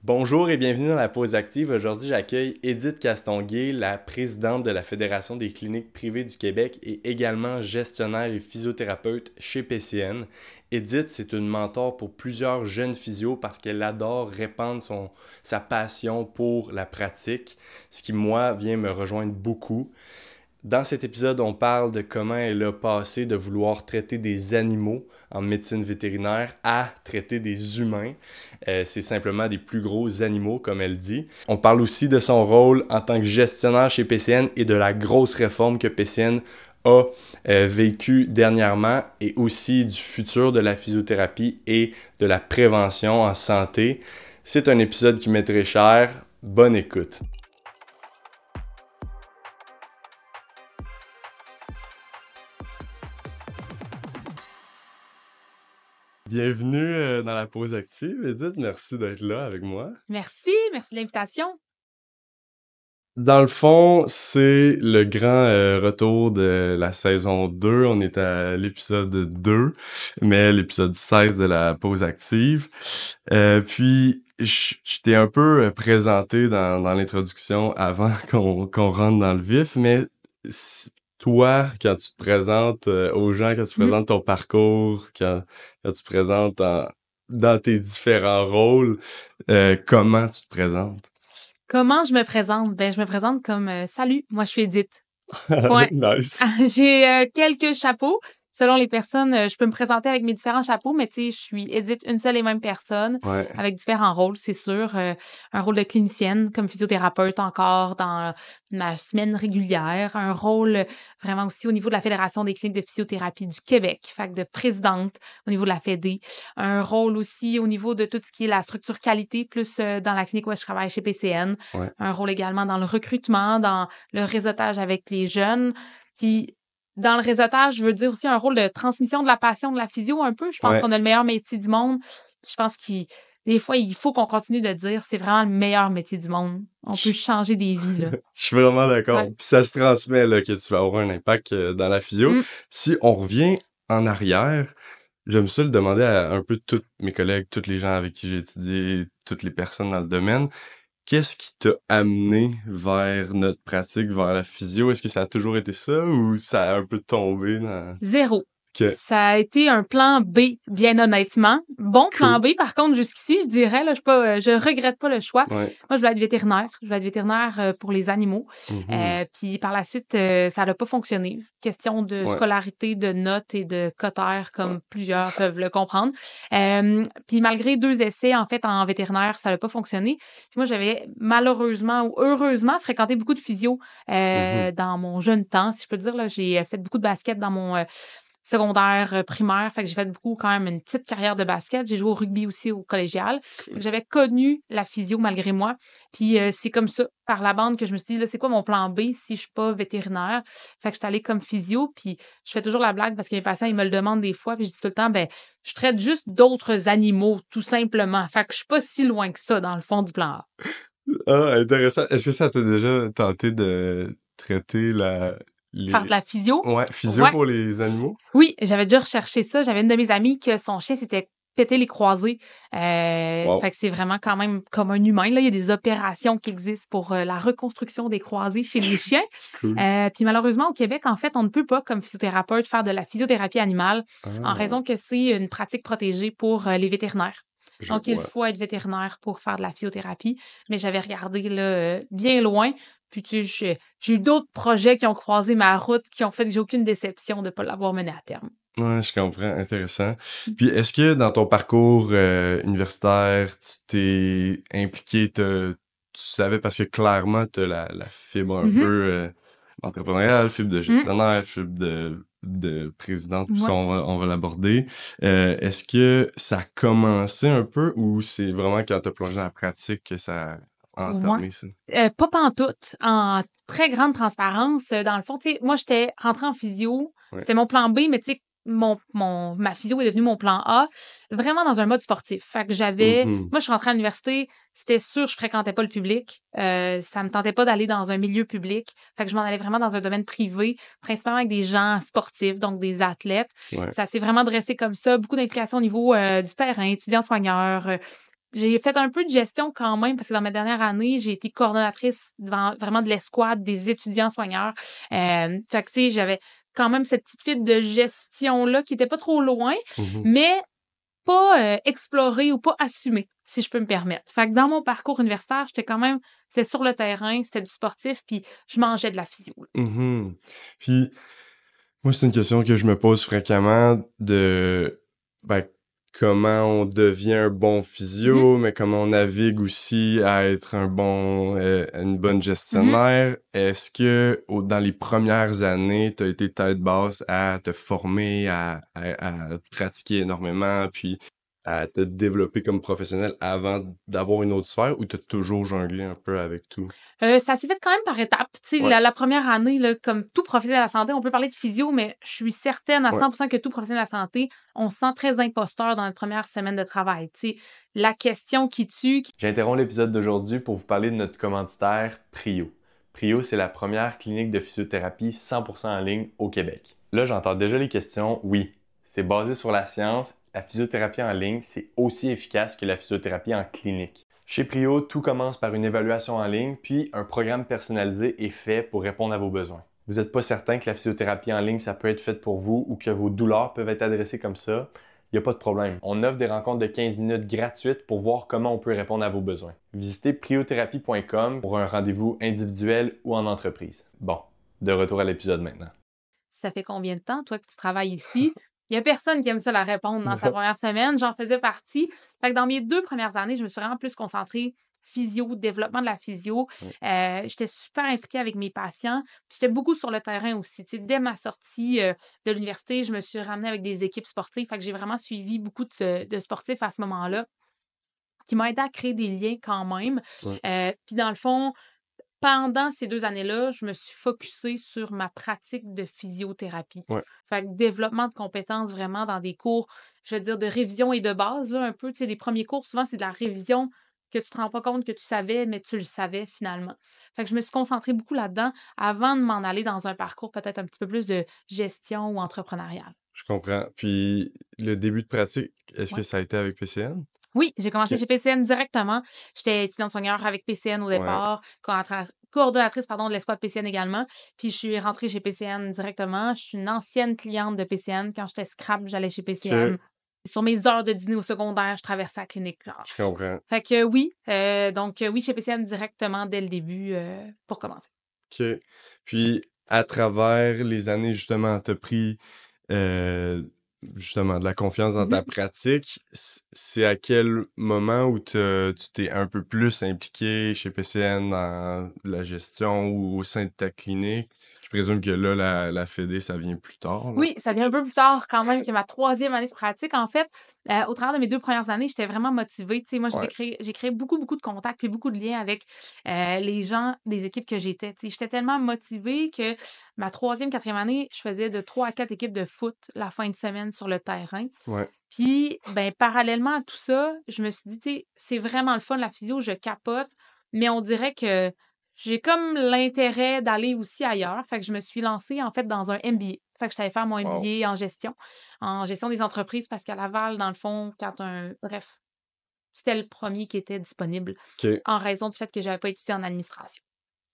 Bonjour et bienvenue dans la pause active. Aujourd'hui, j'accueille Édith Castonguay, la présidente de la Fédération des cliniques privées du Québec et également gestionnaire et physiothérapeute chez PCN. Édith, c'est une mentor pour plusieurs jeunes physios parce qu'elle adore répandre sa passion pour la pratique, ce qui, moi, vient me rejoindre beaucoup. Dans cet épisode, on parle de comment elle a passé de vouloir traiter des animaux en médecine vétérinaire à traiter des humains. C'est simplement des plus gros animaux, comme elle dit. On parle aussi de son rôle en tant que gestionnaire chez PCN et de la grosse réforme que PCN a vécu dernièrement et aussi du futur de la physiothérapie et de la prévention en santé. C'est un épisode qui m'est très cher. Bonne écoute. Bienvenue dans la pause active, Edith. Merci d'être là avec moi. Merci de l'invitation. Dans le fond, c'est le grand retour de la saison 2. On est à l'épisode 2, mais l'épisode 16 de la pause active. Puis, je t'ai un peu présenté dans l'introduction avant qu'on rentre dans le vif, mais toi, quand tu te présentes aux gens, quand tu présentes ton parcours, quand tu te présentes dans tes différents rôles, comment tu te présentes? Comment je me présente? Ben, je me présente comme salut, moi je suis Edith. Ouais. Nice. J'ai quelques chapeaux. Selon les personnes, je peux me présenter avec mes différents chapeaux, mais tu sais, je suis Edith, une seule et même personne, Ouais. avec différents rôles, c'est sûr. Un rôle de clinicienne, comme physiothérapeute encore dans ma semaine régulière. Un rôle vraiment aussi au niveau de la Fédération des cliniques de physiothérapie du Québec, fait que de présidente au niveau de la Fédé. Un rôle aussi au niveau de tout ce qui est la structure qualité, plus dans la clinique où je travaille chez PCN. Ouais. Un rôle également dans le recrutement, dans le réseautage avec les jeunes. Puis, dans le réseautage, je veux dire aussi un rôle de transmission de la passion de la physio un peu. Je pense Ouais. qu'on a le meilleur métier du monde. Je pense des fois, il faut qu'on continue de dire c'est vraiment le meilleur métier du monde. On peut changer des vies, là. Je suis vraiment d'accord. Ouais. Puis ça se transmet là, que tu vas avoir un impact dans la physio. Mm. Si on revient en arrière, j'aime ça le demander à un peu tous mes collègues, tous les gens avec qui j'ai étudié, toutes les personnes dans le domaine. Qu'est-ce qui t'a amené vers notre pratique, vers la physio? Est-ce que ça a toujours été ça ou ça a un peu tombé dans... Zéro. Que... Ça a été un plan B, bien honnêtement. Bon plan Cool. B, par contre, jusqu'ici, je dirais, là, je regrette pas le choix. Ouais. Moi, je voulais être vétérinaire. Je voulais être vétérinaire pour les animaux. Mhm. Puis par la suite, ça n'a pas fonctionné. Question de Ouais. scolarité, de notes et de cotère, comme plusieurs peuvent le comprendre. Puis malgré 2 essais, en fait, en vétérinaire, ça n'a pas fonctionné. Puis moi, j'avais malheureusement ou heureusement fréquenté beaucoup de physio Mhm. dans mon jeune temps, si je peux dire. Là, j'ai fait beaucoup de basket dans mon secondaire, primaire. Fait que j'ai fait beaucoup quand même une petite carrière de basket. J'ai joué au rugby aussi au collégial. Fait que j'avais connu la physio malgré moi. Puis c'est comme ça, par la bande, que je me suis dit, là, c'est quoi mon plan B si je suis pas vétérinaire? Fait que je suis allée comme physio. Puis je fais toujours la blague parce que mes patients, ils me le demandent des fois. Puis je dis tout le temps, ben, je traite juste d'autres animaux, tout simplement. Fait que je suis pas si loin que ça, dans le fond du plan A. Ah, intéressant. Est-ce que ça t'a déjà tenté de traiter Faire de la physio. Ouais, physio Ouais. pour les animaux? Oui, j'avais déjà recherché ça. J'avais une de mes amies que son chien s'était pété les croisés. Wow. Fait que c'est vraiment quand même comme un humain. Là. Il y a des opérations qui existent pour la reconstruction des croisés chez les chiens. Cool. Puis malheureusement, au Québec, en fait, on ne peut pas, comme physiothérapeute, faire de la physiothérapie animale en Ah, raison que c'est une pratique protégée pour les vétérinaires. je Donc, il vois. faut être vétérinaire pour faire de la physiothérapie. Mais j'avais regardé là, bien loin. Puis, tu sais, j'ai eu d'autres projets qui ont croisé ma route, qui ont fait que j'ai aucune déception de ne pas l'avoir mené à terme. Ouais, je comprends. Intéressant. Puis, est-ce que dans ton parcours universitaire, tu t'es impliqué, tu savais, parce que clairement, tu as la fibre un Mhm. peu entrepreneuriale, fibre de gestionnaire, fibre de présidente, puis ça, Ouais. on va l'aborder. Est-ce que ça a commencé un peu ou c'est vraiment quand tu as plongé dans la pratique que ça a Ouais. entamé ça? Pas pantoute. En très grande transparence, dans le fond, tu sais, moi, j'étais rentrée en physio. Ouais. C'était mon plan B, mais tu sais, ma physio est devenue mon plan A, vraiment dans un mode sportif. Fait que Mhm. moi, je suis rentrée à l'université, c'était sûr, je fréquentais pas le public. Ça me tentait pas d'aller dans un milieu public. Fait que je m'en allais vraiment dans un domaine privé, principalement avec des gens sportifs, donc des athlètes. Ouais. Ça s'est vraiment dressé comme ça. Beaucoup d'implications au niveau du terrain, étudiants-soigneurs, j'ai fait un peu de gestion quand même parce que dans ma dernière année, j'ai été coordonnatrice devant vraiment de l'escouade des étudiants soigneurs. Fait que, tu sais, j'avais quand même cette petite fibre de gestion-là qui était pas trop loin, Mhm. mais pas explorée ou pas assumée, si je peux me permettre. Fait que dans mon parcours universitaire, c'était sur le terrain, c'était du sportif, puis je mangeais de la physio. Mhm. Puis, moi, c'est une question que je me pose fréquemment de ben, comment on devient un bon Mhm, physio, mais comment on navigue aussi à être une bonne mhm. gestionnaire. Est-ce que dans les premières années, tu as été tête basse à te former, à pratiquer énormément, puis à te développer comme professionnel avant d'avoir une autre sphère, ou tu as toujours jonglé un peu avec tout? Ça s'est fait quand même par étapes. Tu sais, Ouais, la première année, là, comme tout professionnel de la santé, on peut parler de physio, mais je suis certaine à ouais. 100% que tout professionnel de la santé, on se sent très imposteur dans la première semaine de travail. Tu sais, la question qui tue. J'interromps l'épisode d'aujourd'hui pour vous parler de notre commanditaire Prio. Prio, c'est la première clinique de physiothérapie 100% en ligne au Québec. Là, j'entends déjà les questions. Oui, c'est basé sur la science. La physiothérapie en ligne, c'est aussi efficace que la physiothérapie en clinique. Chez Prio, tout commence par une évaluation en ligne, puis un programme personnalisé est fait pour répondre à vos besoins. Vous n'êtes pas certain que la physiothérapie en ligne, ça peut être fait pour vous ou que vos douleurs peuvent être adressées comme ça? Il n'y a pas de problème. On offre des rencontres de 15 minutes gratuites pour voir comment on peut répondre à vos besoins. Visitez priothérapie.com pour un rendez-vous individuel ou en entreprise. Bon, de retour à l'épisode maintenant. Ça fait combien de temps, toi, que tu travailles ici? Il y a personne qui aime ça la répondre dans sa première semaine. J'en faisais partie. Fait que dans mes 2 premières années, je me suis vraiment plus concentrée physio, développement de la physio. J'étais super impliquée avec mes patients. Puis j'étais beaucoup sur le terrain aussi. Tu sais, dès ma sortie de l'université, je me suis ramenée avec des équipes sportives. Fait que j'ai vraiment suivi beaucoup de sportifs à ce moment-là, qui m'ont aidé à créer des liens quand même. Ouais, Puis dans le fond, pendant ces 2 années-là, je me suis focusée sur ma pratique de physiothérapie. ouais. Fait que développement de compétences vraiment dans des cours, je veux dire, de révision et de base, là, un peu. Tu sais, les premiers cours, souvent, c'est de la révision que tu te rends pas compte que tu savais, mais tu le savais finalement. Fait que je me suis concentrée beaucoup là-dedans avant de m'en aller dans un parcours peut-être un petit peu plus de gestion ou entrepreneurial. Je comprends. Puis, le début de pratique, est-ce que Ouais. ça a été avec PCN? Oui, j'ai commencé Ok. chez PCN directement. J'étais étudiante soigneur avec PCN au Ouais. départ, coordonnatrice pardon, de l'escouade PCN également. Puis je suis rentrée chez PCN directement. Je suis une ancienne cliente de PCN. Quand j'étais scrap, j'allais chez PCN. Ok, Sur mes heures de dîner au secondaire, je traversais la clinique. Genre. je comprends. Fait que oui, oui, chez PCN directement dès le début pour commencer. Ok. Puis, à travers les années, justement, t'as pris euh, justement de la confiance dans ta Mhm. pratique. C'est à quel moment où tu t'es un peu plus impliqué chez PCN dans la gestion ou au sein de ta clinique? Je présume que là, la Fédé, ça vient plus tard, là. Oui, ça vient un peu plus tard quand même que ma troisième année de pratique. En fait, au travers de mes 2 premières années, j'étais vraiment motivée. Tu sais, moi, Ouais, j'ai créé beaucoup, beaucoup de contacts puis beaucoup de liens avec les gens des équipes que j'étais. Tu sais, j'étais tellement motivée que ma troisième, quatrième année, je faisais de 3 à 4 équipes de foot la fin de semaine sur le terrain. ouais. Puis, ben, parallèlement à tout ça, je me suis dit, tu sais, c'est vraiment le fun, la physio, je capote, mais on dirait que j'ai comme l'intérêt d'aller aussi ailleurs. Fait que je me suis lancée, en fait, dans un MBA. Fait que j'allais faire mon Wow. MBA en gestion des entreprises, parce qu'à Laval, dans le fond, bref, c'était le premier qui était disponible OK, en raison du fait que j'avais pas étudié en administration.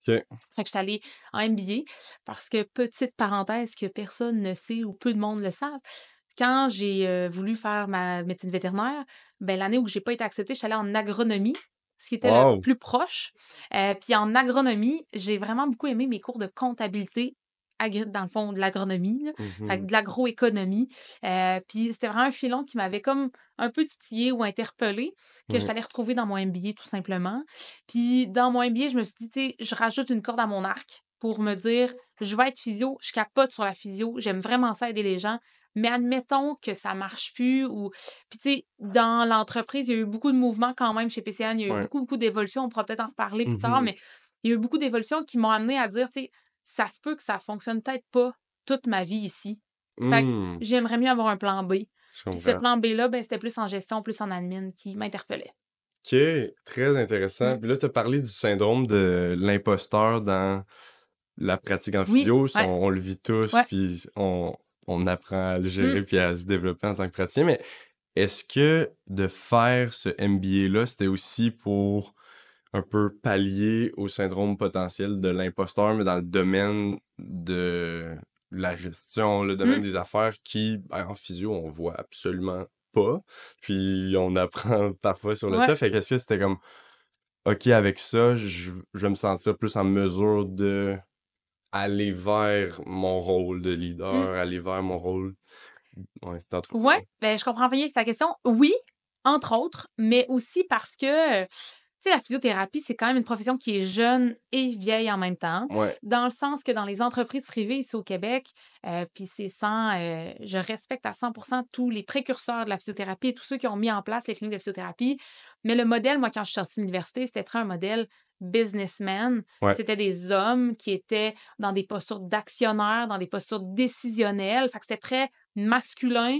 OK. Fait que j'étais allée en MBA parce que, petite parenthèse que personne ne sait ou peu de monde le savent, quand j'ai voulu faire ma médecine vétérinaire, ben, l'année où j'ai pas été acceptée, je suis allée en agronomie, ce qui était le Wow. plus proche. Puis en agronomie, j'ai vraiment beaucoup aimé mes cours de comptabilité, dans le fond, de l'agronomie, là. Fait que Mhm. de l'agroéconomie. Puis c'était vraiment un filon qui m'avait comme un peu titillée ou interpellée, que je Ouais. suis allée retrouver dans mon MBA tout simplement. Puis dans mon MBA, je me suis dit, tu sais, je rajoute une corde à mon arc pour me dire, je vais être physio, je capote sur la physio, j'aime vraiment ça aider les gens, mais admettons que ça marche plus ou puis tu sais, dans l'entreprise, il y a eu beaucoup de mouvements quand même chez PCN, il y a eu Ouais. beaucoup, beaucoup d'évolutions, on pourra peut-être en reparler plus tard, Mhm. mais il y a eu beaucoup d'évolutions qui m'ont amené à dire, tu sais, ça se peut que ça fonctionne peut-être pas toute ma vie ici. Fait que Hmm. j'aimerais mieux avoir un plan B. Je Puis ce comprends. plan B-là, ben, c'était plus en gestion, plus en admin qui m'interpellait. OK, très intéressant. Mmh. Puis là, tu as parlé du syndrome de l'imposteur dans la pratique en Oui, physio. ouais, On le vit tous, ouais. puis on apprend à le Mmh. gérer puis à se développer en tant que praticien. Mais est-ce que de faire ce MBA-là, c'était aussi pour un peu pallier au syndrome potentiel de l'imposteur, mais dans le domaine de la gestion, le domaine Mm. des affaires qui, en physio, on voit absolument pas. Puis on apprend parfois sur le Ouais. tas. Fait qu'est-ce que c'était comme, OK, avec ça, je vais me sentir plus en mesure de aller vers mon rôle de Mm. leader, aller vers mon rôle Ouais, d'entrepreneur. ben, je comprends bien ta question. Oui, entre autres, mais aussi parce que, tu sais, la physiothérapie, c'est quand même une profession qui est jeune et vieille en même temps, Ouais, dans le sens que dans les entreprises privées ici au Québec, puis c'est je respecte à 100% tous les précurseurs de la physiothérapie et tous ceux qui ont mis en place les cliniques de physiothérapie, mais le modèle, moi, quand je suis sortie de l'université, c'était très un modèle businessman. ouais. C'était des hommes qui étaient dans des postures d'actionnaires, dans des postures décisionnelles. Fait que c'était très masculin.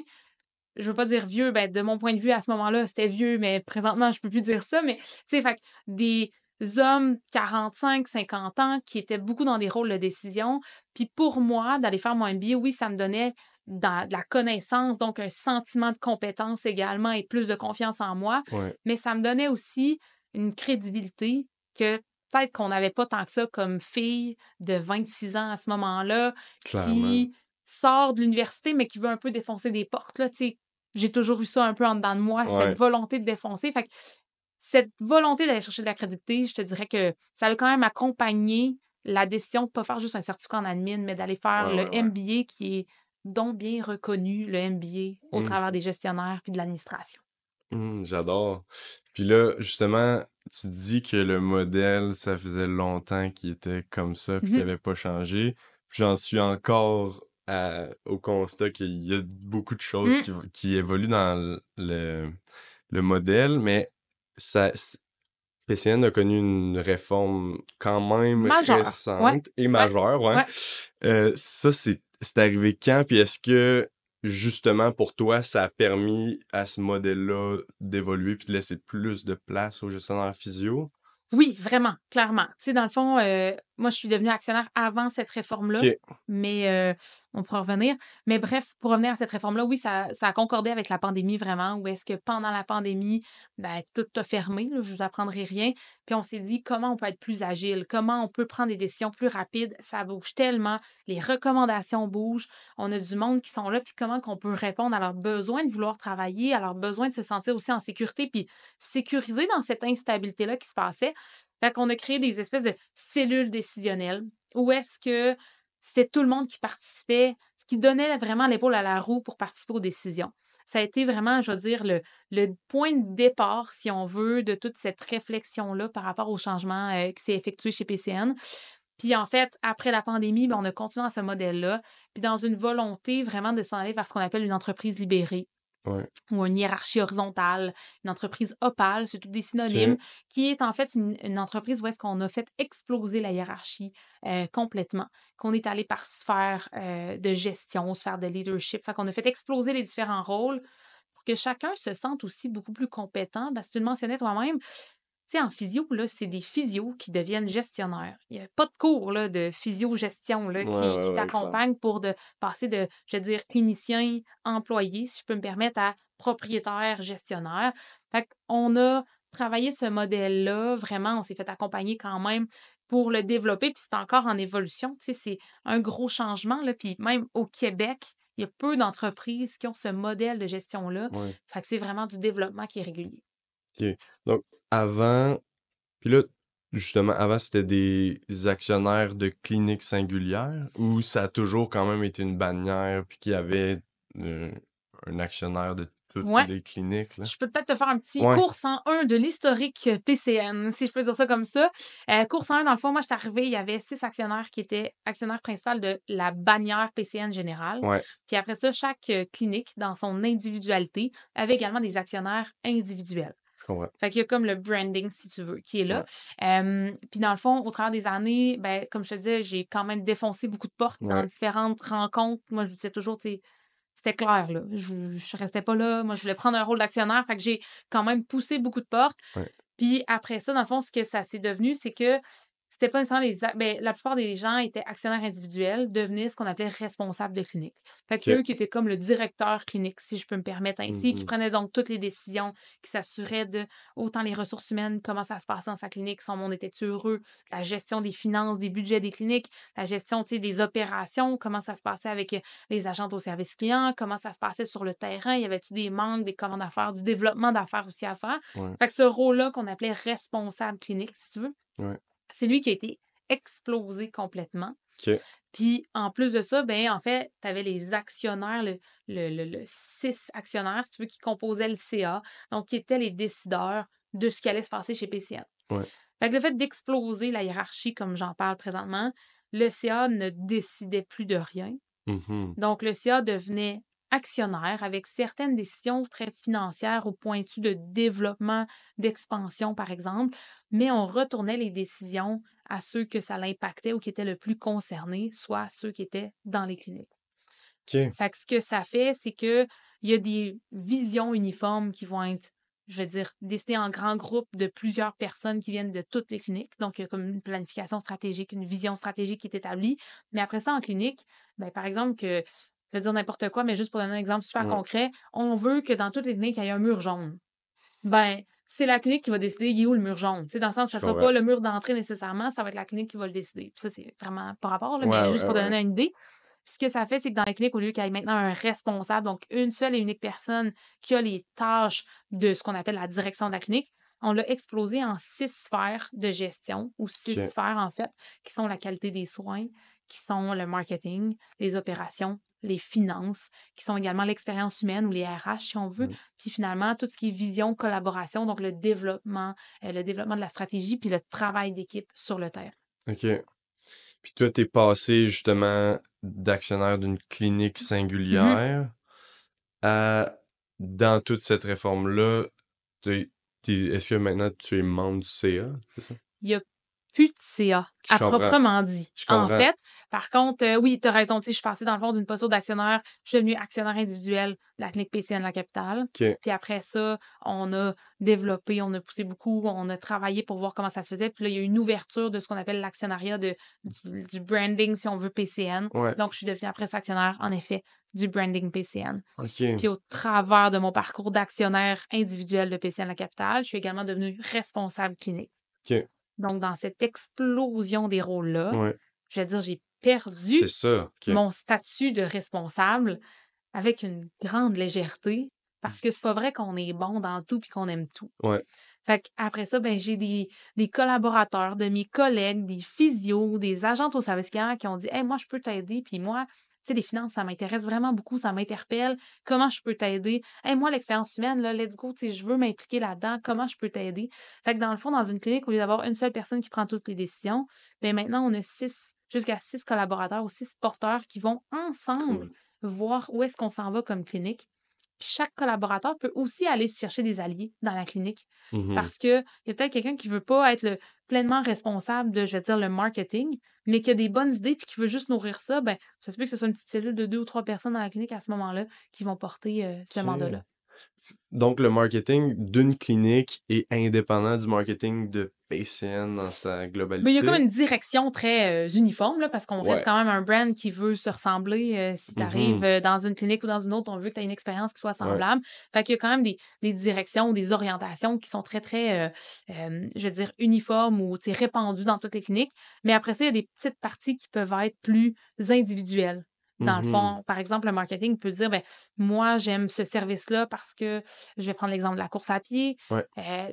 Je veux pas dire vieux, ben, de mon point de vue, à ce moment-là, c'était vieux, mais présentement, je peux plus dire ça. Mais, tu sais, fait que des hommes 45, 50 ans qui étaient beaucoup dans des rôles de décision. Puis pour moi, d'aller faire mon MBA, oui, ça me donnait de la connaissance, donc un sentiment de compétence également et plus de confiance en moi. Ouais, Mais ça me donnait aussi une crédibilité que peut-être qu'on n'avait pas tant que ça comme fille de 26 ans à ce moment-là, clairement. qui sort de l'université, mais qui veut un peu défoncer des portes, là, tu sais. J'ai toujours eu ça un peu en dedans de moi, cette Ouais. volonté de défoncer. Fait que cette volonté d'aller chercher de la crédibilité, je te dirais que ça a quand même accompagné la décision de ne pas faire juste un certificat en admin, mais d'aller faire Ouais, le ouais, ouais. MBA qui est donc bien reconnu, le MBA, au travers Mhm. des gestionnaires puis de l'administration. J'adore. Puis là, justement, tu dis que le modèle, ça faisait longtemps qu'il était comme ça, puis qu'il Mhm. n'avait pas changé. Puis j'en suis encore au constat qu'il y a beaucoup de choses Mm. qui évoluent dans le modèle, mais ça, PCN a connu une réforme quand même Majeur. Ouais, récente et ouais, majeure, ouais. ouais. Ça, c'est arrivé quand? Puis est-ce que, justement, pour toi, ça a permis à ce modèle-là d'évoluer puis de laisser plus de place aux gestionnaires physio? Oui, vraiment, clairement. Tu sais, dans le fond, moi, je suis devenue actionnaire avant cette réforme-là, OK. mais on pourra revenir. Mais bref, pour revenir à cette réforme-là, oui, ça a concordé avec la pandémie vraiment, où est-ce que pendant la pandémie, ben, tout a fermé, là, je vous apprendrai rien. Puis on s'est dit comment on peut être plus agile, comment on peut prendre des décisions plus rapides. Ça bouge tellement, les recommandations bougent, on a du monde qui sont là, puis comment qu'on peut répondre à leurs besoins de vouloir travailler, à leurs besoins de se sentir aussi en sécurité, puis sécurisé dans cette instabilité-là qui se passait. Fait qu'on a créé des espèces de cellules décisionnelles où est-ce que c'était tout le monde qui participait, ce qui donnait vraiment l'épaule à la roue pour participer aux décisions. Ça a été vraiment, je veux dire, le point de départ, si on veut, de toute cette réflexion-là par rapport au changement qui s'est effectué chez PCN. Puis en fait, après la pandémie, ben, on a continué dans ce modèle-là, puis dans une volonté vraiment de s'en aller vers ce qu'on appelle une entreprise libérée Ouais. ou une hiérarchie horizontale, une entreprise opale, c'est tous des synonymes, OK. qui est en fait une entreprise où est-ce qu'on a fait exploser la hiérarchie complètement, qu'on est allé par sphère de gestion, sphère de leadership, fait qu'on a fait exploser les différents rôles pour que chacun se sente aussi beaucoup plus compétent, parce que tu le mentionnais toi-même, tu sais, en physio, là, c'est des physios qui deviennent gestionnaires. Il n'y a pas de cours là, de physio-gestion là, Ouais, qui ouais, ouais, clair. t'accompagne pour passer de, je veux dire, clinicien, employé, si je peux me permettre, à propriétaire, gestionnaire. Fait qu'on a travaillé ce modèle-là, vraiment, on s'est fait accompagner quand même pour le développer, puis c'est encore en évolution. Tu sais, c'est un gros changement, là, puis même au Québec, il y a peu d'entreprises qui ont ce modèle de gestion-là. Ouais. Fait que c'est vraiment du développement qui est régulier. OK. Donc, avant, puis là, justement, avant, c'était des actionnaires de cliniques singulières ou ça a toujours quand même été une bannière puis qu'il y avait euh, un actionnaire de toutes Ouais. les cliniques, là? Je peux peut-être te faire un petit Ouais. cours 101 de l'historique PCN, si je peux dire ça comme ça. Cours 101, dans le fond, moi, je suis arrivée, il y avait 6 actionnaires qui étaient actionnaires principaux de la bannière PCN générale. Ouais. Puis après ça, chaque clinique, dans son individualité, avait également des actionnaires individuels. Je comprends. Fait qu'il y a comme le branding, si tu veux, qui est là. Ouais. Puis dans le fond, au travers des années, ben, comme je te disais, j'ai quand même défoncé beaucoup de portes dans Ouais. différentes rencontres. Moi, je disais toujours, tu sais, c'était clair, là. Je restais pas là. Moi, je voulais prendre un rôle d'actionnaire. Fait que j'ai quand même poussé beaucoup de portes. Ouais. Puis après ça, dans le fond, ce que ça s'est devenu, c'est que C'était pas nécessairement la plupart des gens étaient actionnaires individuels, devenaient ce qu'on appelait responsables de clinique. Fait que c'est OK. eux qui étaient comme le directeur clinique, si je peux me permettre ainsi, qui Mhm. prenaient donc toutes les décisions, qui s'assuraient de autant les ressources humaines, comment ça se passait dans sa clinique, son monde était heureux, la gestion des finances, des budgets des cliniques, la gestion, tu sais, des opérations, comment ça se passait avec les agents au service client, comment ça se passait sur le terrain, y avait-tu des manques, des commandes à faire, du développement d'affaires aussi à faire. Ouais. Fait que ce rôle-là qu'on appelait responsable clinique, si tu veux, Ouais. c'est lui qui a été explosé complètement. OK. Puis en plus de ça, ben en fait, tu avais les actionnaires, le 6 actionnaires, si tu veux, qui composaient le CA, donc qui étaient les décideurs de ce qui allait se passer chez PCN. Ouais. Fait que le fait d'exploser la hiérarchie, comme j'en parle présentement, le CA ne décidait plus de rien. Mhm. Donc, le CA devenait actionnaire avec certaines décisions très financières au pointu de développement, d'expansion, par exemple, mais on retournait les décisions à ceux que ça l'impactait ou qui étaient le plus concernés, soit ceux qui étaient dans les cliniques. OK. Fait que ce que ça fait, c'est qu'il y a des visions uniformes qui vont être, je veux dire, décidées en grands groupes de plusieurs personnes qui viennent de toutes les cliniques. Donc, il y a comme une planification stratégique, une vision stratégique qui est établie. Mais après ça, en clinique, ben, par exemple, je vais dire n'importe quoi, mais juste pour donner un exemple super Ouais. concret, on veut que dans toutes les cliniques, il y ait un mur jaune. Ben, c'est la clinique qui va décider il est où le mur jaune. Tu sais, dans le sens, Je ça ne sera comprends. pas le mur d'entrée nécessairement, ça va être la clinique qui va le décider. Puis ça, c'est vraiment pas rapport, là, Ouais, mais juste ouais, pour ouais. donner une idée. Ce que ça fait, c'est que dans les cliniques, au lieu qu'il y ait maintenant un responsable, donc une seule et unique personne qui a les tâches de ce qu'on appelle la direction de la clinique, on l'a explosé en 6 sphères de gestion, ou 6 OK. sphères, en fait, qui sont la qualité des soins, qui sont le marketing, les opérations, les finances, qui sont également l'expérience humaine ou les RH, si on veut, Ouais. puis finalement, tout ce qui est vision, collaboration, donc le développement de la stratégie, puis le travail d'équipe sur le terrain. OK. Puis toi, t'es passé justement d'actionnaire d'une clinique Mhm. singulière à, dans toute cette réforme-là, est-ce que maintenant tu es membre du CA, c'est ça? Il y a plus de CA, Je à comprends. proprement dit. Je En comprends. fait, par contre, oui, tu as raison. Tu sais, je suis passée dans le fond d'une posture d'actionnaire. Je suis devenue actionnaire individuel de la clinique PCN La Capitale. OK. Puis après ça, on a développé, on a poussé beaucoup, on a travaillé pour voir comment ça se faisait. Puis là, il y a eu une ouverture de ce qu'on appelle l'actionnariat du branding, si on veut, PCN. Ouais. Donc, je suis devenue après ça actionnaire, en effet, du branding PCN. OK. Puis au travers de mon parcours d'actionnaire individuel de PCN La Capitale, je suis également devenue responsable clinique. OK. Donc, dans cette explosion des rôles-là, Ouais. je veux dire, j'ai C'est perdu ça. OK. mon statut de responsable avec une grande légèreté parce que c'est pas vrai qu'on est bon dans tout puis qu'on aime tout. Ouais. Fait qu'après ça, ben, j'ai des collaborateurs, de mes collègues, des physios, des agents au service client qui ont dit Hey, moi, je peux t'aider, puis moi, tu sais, les finances, ça m'intéresse vraiment beaucoup, ça m'interpelle. Comment je peux t'aider? Hey, moi, l'expérience humaine, là, let's go, tu sais, je veux m'impliquer là-dedans. Comment je peux t'aider? Fait que dans le fond, dans une clinique, au lieu d'avoir une seule personne qui prend toutes les décisions, ben maintenant, on a jusqu'à 6 collaborateurs ou 6 porteurs qui vont ensemble Cool. voir où est-ce qu'on s'en va comme clinique. Puis chaque collaborateur peut aussi aller se chercher des alliés dans la clinique. Mhm. Parce qu'il y a peut-être quelqu'un qui ne veut pas être pleinement responsable de, je vais dire, le marketing, mais qui a des bonnes idées puis qui veut juste nourrir ça, ben, ça se peut que ce soit une petite cellule de 2 ou 3 personnes dans la clinique à ce moment-là qui vont porter ce OK. mandat-là. Donc, le marketing d'une clinique est indépendant du marketing de PCN dans sa Mais il y a comme globalité? une direction très uniforme, là, parce qu'on reste Ouais. quand même un brand qui veut se ressembler. Si tu arrives Mhm. dans une clinique ou dans une autre, on veut que tu aies une expérience qui soit Ouais. semblable. Fait qu'il y a quand même des directions, des orientations qui sont très, très, je veux dire, uniformes ou tu sais, répandues dans toutes les cliniques. Mais après ça, il y a des petites parties qui peuvent être plus individuelles. Dans le Mhm. fond, par exemple, le marketing peut dire, ben, moi, j'aime ce service-là parce que je vais prendre l'exemple de la course à pied. Ouais.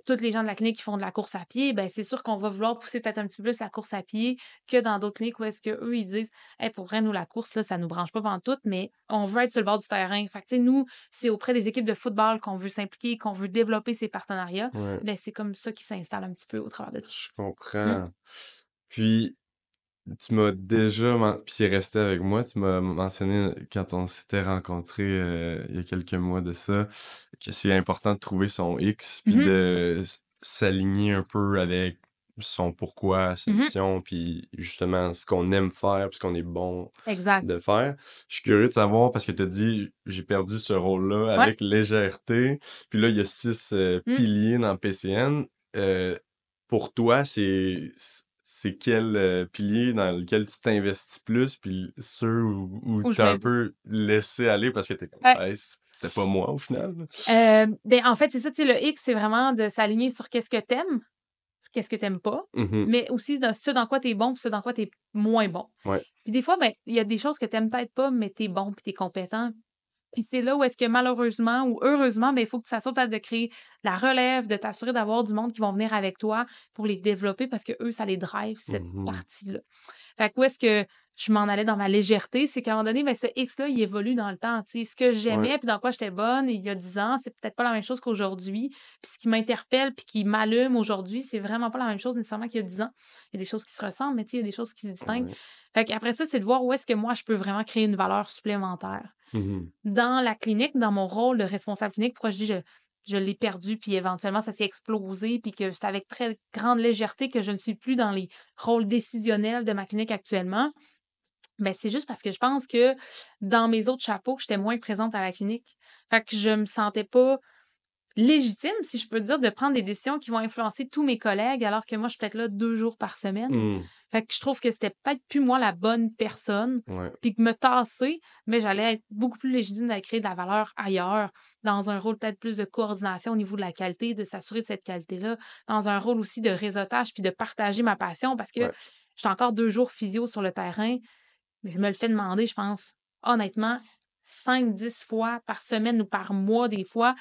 Toutes les gens de la clinique qui font de la course à pied, ben, c'est sûr qu'on va vouloir pousser peut-être un petit peu plus la course à pied que dans d'autres cliniques où est-ce qu'eux, ils disent hey, pour vrai, nous, la course, là, ça nous branche pas pantoute, mais on veut être sur le bord du terrain. Fait que, tu sais, nous, c'est auprès des équipes de football qu'on veut s'impliquer, qu'on veut développer ces partenariats. Ouais. Ben, c'est comme ça qui s'installe un petit peu au travers de tout. Je comprends. Puis, tu m'as déjà, puis c'est resté avec moi, tu m'as mentionné quand on s'était rencontrés il y a quelques mois de ça, que c'est important de trouver son X, puis Mhm. de s'aligner un peu avec son pourquoi, sa Mhm. mission, puis justement ce qu'on aime faire, puis ce qu'on est bon Exact. de faire. Je suis curieux de savoir, parce que tu as dit, j'ai perdu ce rôle-là Ouais. avec légèreté, puis là, il y a 6 Mm. piliers dans PCN. Pour toi, c'est quel pilier dans lequel tu t'investis plus, puis ceux où Où je t'as un m'investis. peu laissé aller parce que t'es comme, Ouais. hey, c'était pas moi au final. Ben, en fait, c'est ça, tu sais, le X, c'est vraiment de s'aligner sur qu'est-ce que t'aimes pas, Mhm. mais aussi dans ce dans quoi t'es bon, puis ce dans quoi t'es moins bon. Ouais. Puis des fois, ben, il y a des choses que t'aimes peut-être pas, mais t'es bon, puis t'es compétent. Puis c'est là où est-ce que malheureusement ou heureusement, ben, il faut que tu t'assures peut-être de créer la relève, de t'assurer d'avoir du monde qui vont venir avec toi pour les développer parce que eux, ça les drive, cette Mhm. partie-là. Fait que où est-ce que je m'en allais dans ma légèreté, c'est qu'à un moment donné, ben, ce X-là, il évolue dans le temps. Tu sais, ce que Ouais. j'aimais puis dans quoi j'étais bonne il y a 10 ans, c'est peut-être pas la même chose qu'aujourd'hui. Puis ce qui m'interpelle puis qui m'allume aujourd'hui, c'est vraiment pas la même chose nécessairement qu'il y a 10 ans. Il y a des choses qui se ressemblent, mais tu sais, il y a des choses qui se distinguent. Ouais. Fait qu'après ça, c'est de voir où est-ce que moi, je peux vraiment créer une valeur supplémentaire. Mhm. Dans la clinique, dans mon rôle de responsable clinique, pourquoi je dis je l'ai perdu, puis éventuellement, ça s'est explosé, puis que c'est avec très grande légèreté que je ne suis plus dans les rôles décisionnels de ma clinique actuellement. Ben, c'est juste parce que je pense que dans mes autres chapeaux, j'étais moins présente à la clinique. Fait que je me sentais pas légitime, si je peux dire, de prendre des décisions qui vont influencer tous mes collègues, alors que moi, je suis peut-être là 2 jours par semaine. Mhm. Fait que je trouve que c'était peut-être plus moi la bonne personne, Ouais. puis que me tasser, mais j'allais être beaucoup plus légitime d'aller créer de la valeur ailleurs, dans un rôle peut-être plus de coordination au niveau de la qualité, de s'assurer de cette qualité-là, dans un rôle aussi de réseautage, puis de partager ma passion, parce que Ouais. j'étais encore 2 jours physio sur le terrain, mais je me le fais demander, je pense, honnêtement, 5-10 fois par semaine ou par mois des fois.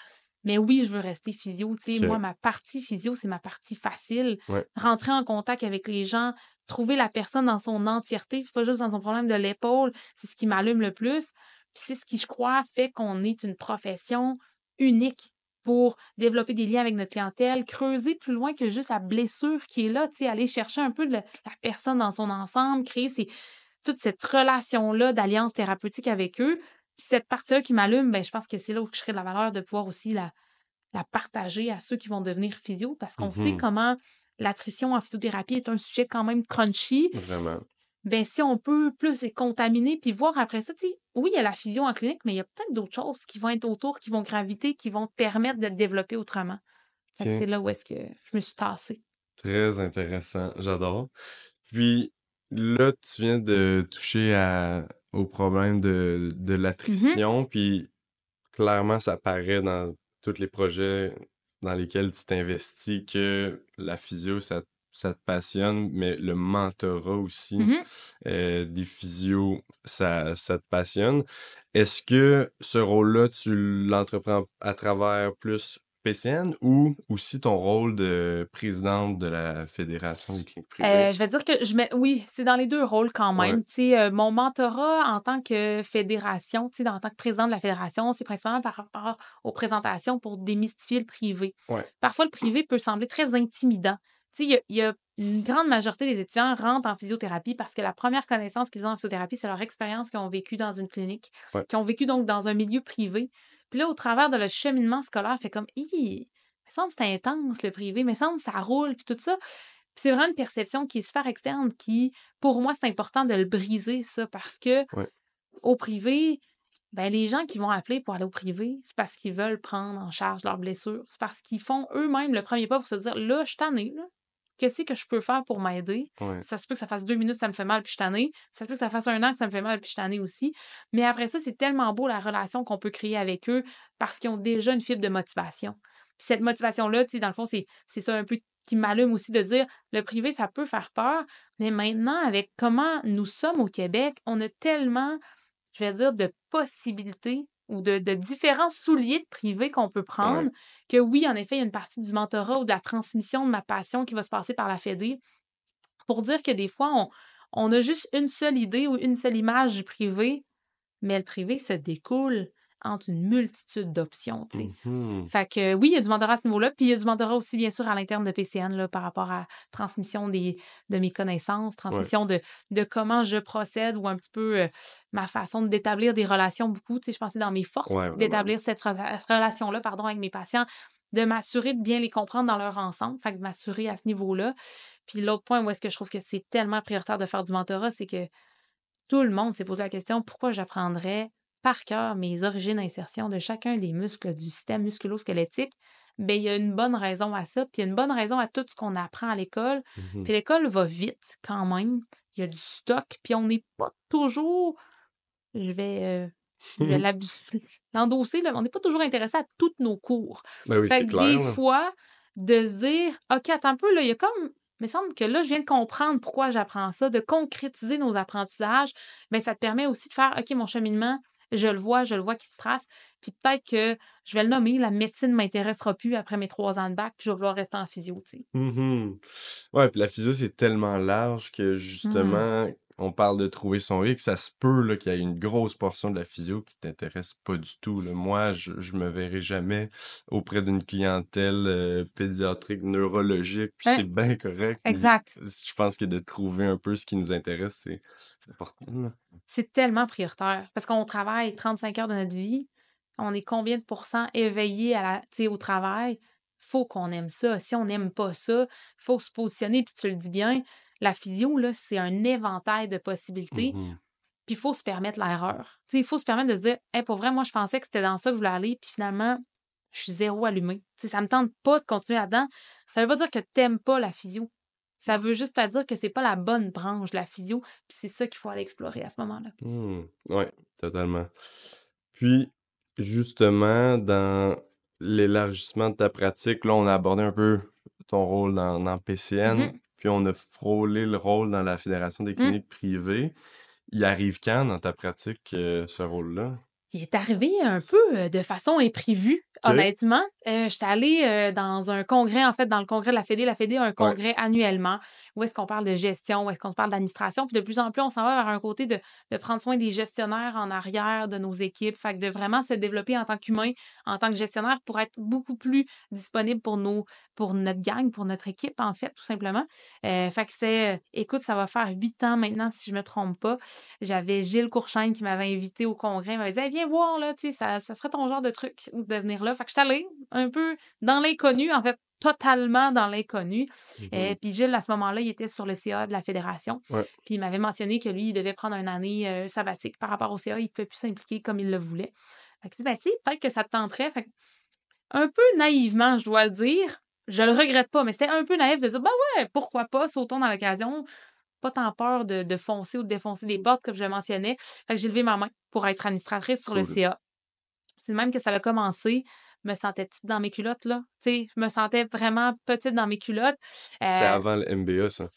Mais oui, je veux rester physio. Tu sais, moi, Ok. ma partie physio, c'est ma partie facile. Ouais. Rentrer en contact avec les gens, trouver la personne dans son entièreté, puis pas juste dans son problème de l'épaule, c'est ce qui m'allume le plus. Puis c'est ce qui, je crois, fait qu'on est une profession unique pour développer des liens avec notre clientèle, creuser plus loin que juste la blessure qui est là, tu sais, aller chercher un peu la personne dans son ensemble, créer toute cette relation-là d'alliance thérapeutique avec eux. Puis cette partie-là qui m'allume, ben, je pense que c'est là où je crée de la valeur de pouvoir aussi la partager à ceux qui vont devenir physio parce qu'on sait Mhm. comment l'attrition en physiothérapie est un sujet quand même crunchy. Vraiment. Ben, si on peut plus les contaminer puis voir après ça, tu sais, oui, il y a la physio en clinique, mais il y a peut-être d'autres choses qui vont être autour, qui vont graviter, qui vont te permettre de te développer autrement. Fait que Tiens, c'est là où est-ce que je me suis tassée. très intéressant. J'adore. Puis là, tu viens de toucher au problème de Mhm, l'attrition, puis clairement, ça paraît dans tous les projets dans lesquels tu t'investis que la physio, ça te passionne, mais le mentorat aussi, mhm. des physios, ça te passionne. Est-ce que ce rôle-là, tu l'entreprends à travers plus PCN ou aussi ton rôle de présidente de la Fédération des cliniques privées? Je vais dire que oui, c'est dans les 2 rôles quand Ouais, même. Tu sais, mon mentorat en tant que fédération, tu sais, en tant que présidente de la fédération, c'est principalement par rapport aux présentations pour démystifier le privé. ouais, Parfois, le privé peut sembler très intimidant. Tu sais, il y a une grande majorité des étudiants rentrent en physiothérapie parce que la première connaissance qu'ils ont en physiothérapie, c'est leur expérience qu'ils ont vécue dans une clinique, ouais, qu'ils ont vécu donc dans un milieu privé. Puis là, au travers de le cheminement scolaire, fait comme: «Hi, il me semble que c'est intense le privé, il me semble que ça roule», puis tout ça. Puis c'est vraiment une perception qui est super externe qui, pour moi, c'est important de le briser, ça, parce que ouais, au privé, ben, les gens qui vont appeler pour aller au privé, c'est parce qu'ils veulent prendre en charge leurs blessures. C'est parce qu'ils font eux-mêmes le premier pas pour se dire: «Là, je suis tannée, là. Qu'est-ce que je peux faire pour m'aider?» ouais, Ça se peut que ça fasse 2 minutes, ça me fait mal, puis je suis tannée. Ça se peut que ça fasse 1 an que ça me fait mal, puis je suis tannée aussi. Mais après ça, c'est tellement beau la relation qu'on peut créer avec eux parce qu'ils ont déjà une fibre de motivation. Puis cette motivation-là, tu sais, dans le fond, c'est ça un peu qui m'allume aussi de dire: le privé, ça peut faire peur, mais maintenant, avec comment nous sommes au Québec, on a tellement, je vais dire, de possibilités ou de différents souliers de privé qu'on peut ouais, prendre, que oui, en effet, il y a une partie du mentorat ou de la transmission de ma passion qui va se passer par la Fédé, pour dire que des fois, on a juste une seule idée ou une seule image du privé, mais le privé se découle entre une multitude d'options, tu sais. mhm, Fait que oui, il y a du mentorat à ce niveau-là, puis il y a du mentorat aussi, bien sûr, à l'interne de PCN là, par rapport à transmission de mes connaissances, ouais, transmission de comment je procède ou un petit peu ma façon d'établir des relations beaucoup. Tu sais, je pensais dans mes ouais, forces vraiment. d'établir cette relation-là, pardon, avec mes patients, de m'assurer de bien les comprendre dans leur ensemble, fait que de m'assurer à ce niveau-là. Puis l'autre point où est-ce que je trouve que c'est tellement prioritaire de faire du mentorat, c'est que tout le monde s'est posé la question pourquoi j'apprendrais par cœur mes origines d'insertion de chacun des muscles du système musculo-squelettique, bien, il y a une bonne raison à ça, puis il y a une bonne raison à tout ce qu'on apprend à l'école. Mhm. Puis l'école va vite quand même. Il y a du stock, puis on n'est pas toujours je vais, je vais l'endosser, là, on n'est pas toujours intéressé à tous nos cours. Ben oui, Fait c'est que des clair, là. fois, de se dire: «OK, attends un peu, là, il y a comme il me semble que là, je viens de comprendre pourquoi j'apprends ça», de concrétiser nos apprentissages, bien, ça te permet aussi de faire: «OK, mon cheminement, je le vois qui se trace, puis peut-être que je vais le nommer, la médecine ne m'intéressera plus après mes 3 ans de bac, puis je vais vouloir rester en physio», tu sais. Mhm. Ouais, puis la physio, c'est tellement large que Mmh. justement, on parle de trouver son X, ça se peut là, qu'il y ait une grosse portion de la physio qui t'intéresse pas du tout, là. Moi, je me verrai jamais auprès d'une clientèle pédiatrique, neurologique, puis c'est Ouais, bien correct. Puis exact. je pense que de trouver un peu ce qui nous intéresse, c'est important, là. C'est tellement prioritaire parce qu'on travaille 35 heures de notre vie. On est combien de pourcents éveillés tu sais, au travail? Faut qu'on aime ça. Si on n'aime pas ça, faut se positionner. Puis tu le dis bien, la physio, là, c'est un éventail de possibilités. Mhm. Puis il faut se permettre l'erreur. Tu sais, il faut se permettre de se dire, hey, pour vrai, moi, je pensais que c'était dans ça que je voulais aller. Puis finalement, je suis zéro allumé. Tu sais, ça me tente pas de continuer là-dedans. Ça veut pas dire que t'aimes pas la physio. Ça veut juste te dire que c'est pas la bonne branche, la physio. Puis c'est ça qu'il faut aller explorer à ce moment-là. Ouais, totalement. Puis, justement, dans l'élargissement de ta pratique, là, on a abordé un peu ton rôle dans PCN, Mhm. puis on a frôlé le rôle dans la Fédération des Mm. cliniques privées. Il arrive quand dans ta pratique, ce rôle-là? Il est arrivé un peu de façon imprévue, OK. honnêtement. J'étais allée dans un congrès, en fait, dans le congrès de la Fédé. La Fédé a un Ouais. congrès annuellement où est-ce qu'on parle de gestion, où est-ce qu'on parle d'administration. Puis de plus en plus, on s'en va vers un côté de prendre soin des gestionnaires en arrière de nos équipes. Fait que de vraiment se développer en tant qu'humain, en tant que gestionnaire pour être beaucoup plus disponible pour notre gang, pour notre équipe, en fait, tout simplement. Fait que écoute, ça va faire 8 ans maintenant, si je me trompe pas. J'avais Gilles Courchaine qui m'avait invité au congrès. Il m'avait dit: «Hey, viens voir, là, tu sais, ça serait ton genre de truc de venir là». Fait que je suis allée un peu dans l'inconnu, en fait, totalement dans l'inconnu. Mhm. Puis Gilles, à ce moment-là, il était sur le CA de la fédération. Ouais. Puis il m'avait mentionné que lui, il devait prendre une année sabbatique par rapport au CA. Il ne pouvait plus s'impliquer comme il le voulait. Fait que, ben, tu sais, peut-être que ça te tenterait. Fait que, un peu naïvement, je dois le dire. Je le regrette pas, mais c'était un peu naïf de dire: «Ben ouais, pourquoi pas, sautons dans l'occasion». Pas tant peur de foncer ou de défoncer des portes, comme je le mentionnais. Fait que j'ai levé ma main pour être administratrice sur le Cool. CA. C'est de même que ça a commencé. Je me sentais petite dans mes culottes, là. Tu sais, je me sentais vraiment petite dans mes culottes. C'était Euh, avant le MBA, ça.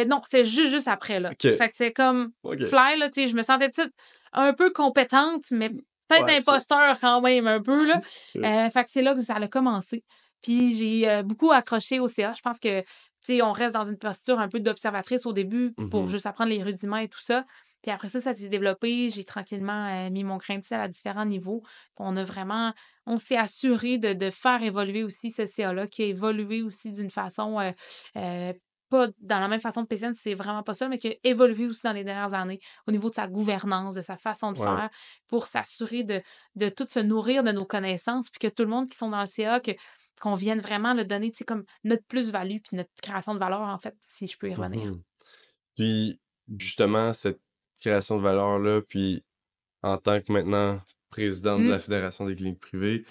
non, c'était juste après, là. OK. Fait que c'est comme OK. fly, là, tu sais, je me sentais petite, un peu compétente, mais peut-être Ouais, ça. imposteur quand même, un peu, là. OK. Fait que c'est là que ça a commencé. Puis j'ai beaucoup accroché au CA. Je pense que, tu sais, on reste dans une posture un peu d'observatrice au début pour Mhm. juste apprendre les rudiments et tout ça. Puis après ça s'est développé. J'ai tranquillement mis mon grain de sel à différents niveaux. Puis on s'est assuré de faire évoluer aussi ce CA-là, qui a évolué aussi d'une façon euh, pas dans la même façon de PCN, c'est vraiment pas ça, mais qui a évolué aussi dans les dernières années au niveau de sa gouvernance, de sa façon de Ouais. faire, pour s'assurer de tout se nourrir de nos connaissances, puis que tout le monde qui sont dans le CA, qu'on vienne vraiment le donner, tu sais, comme notre plus-value, puis notre création de valeur, en fait, si je peux y revenir. Mhm. Puis, justement, cette création de valeur-là, puis en tant que maintenant président de la Mm. Fédération des cliniques privées,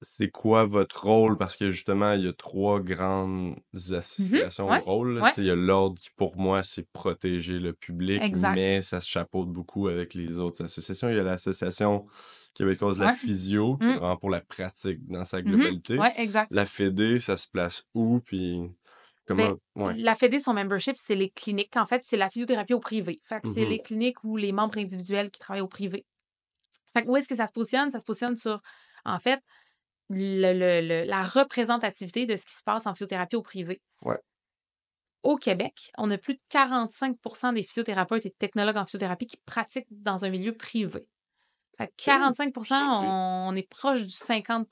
c'est quoi votre rôle? Parce que justement, il y a trois grandes Mhm. associations ou Ouais, rôles, là. Tu ouais, sais, il y a l'ordre qui, pour moi, c'est protéger le public, exact. mais ça se chapeaute beaucoup avec les autres associations. Il y a l'association québécoise de la Ouais. physio, qui est Mm. vraiment pour la pratique dans sa Mhm. globalité. Ouais, exact. La Fédé, ça se place où? Puis Ben, comment? Ouais. la Fédé, son membership, c'est les cliniques. En fait, c'est la physiothérapie au privé. Fait que c'est Mhm. les cliniques ou les membres individuels qui travaillent au privé. Fait que où est-ce que ça se positionne? Ça se positionne sur, en fait, la représentativité de ce qui se passe en physiothérapie au privé. Ouais. Au Québec, on a plus de 45 des physiothérapeutes et technologues en physiothérapie qui pratiquent dans un milieu privé. Fait que OK. 45 Je suis surpris. on est proche du 50.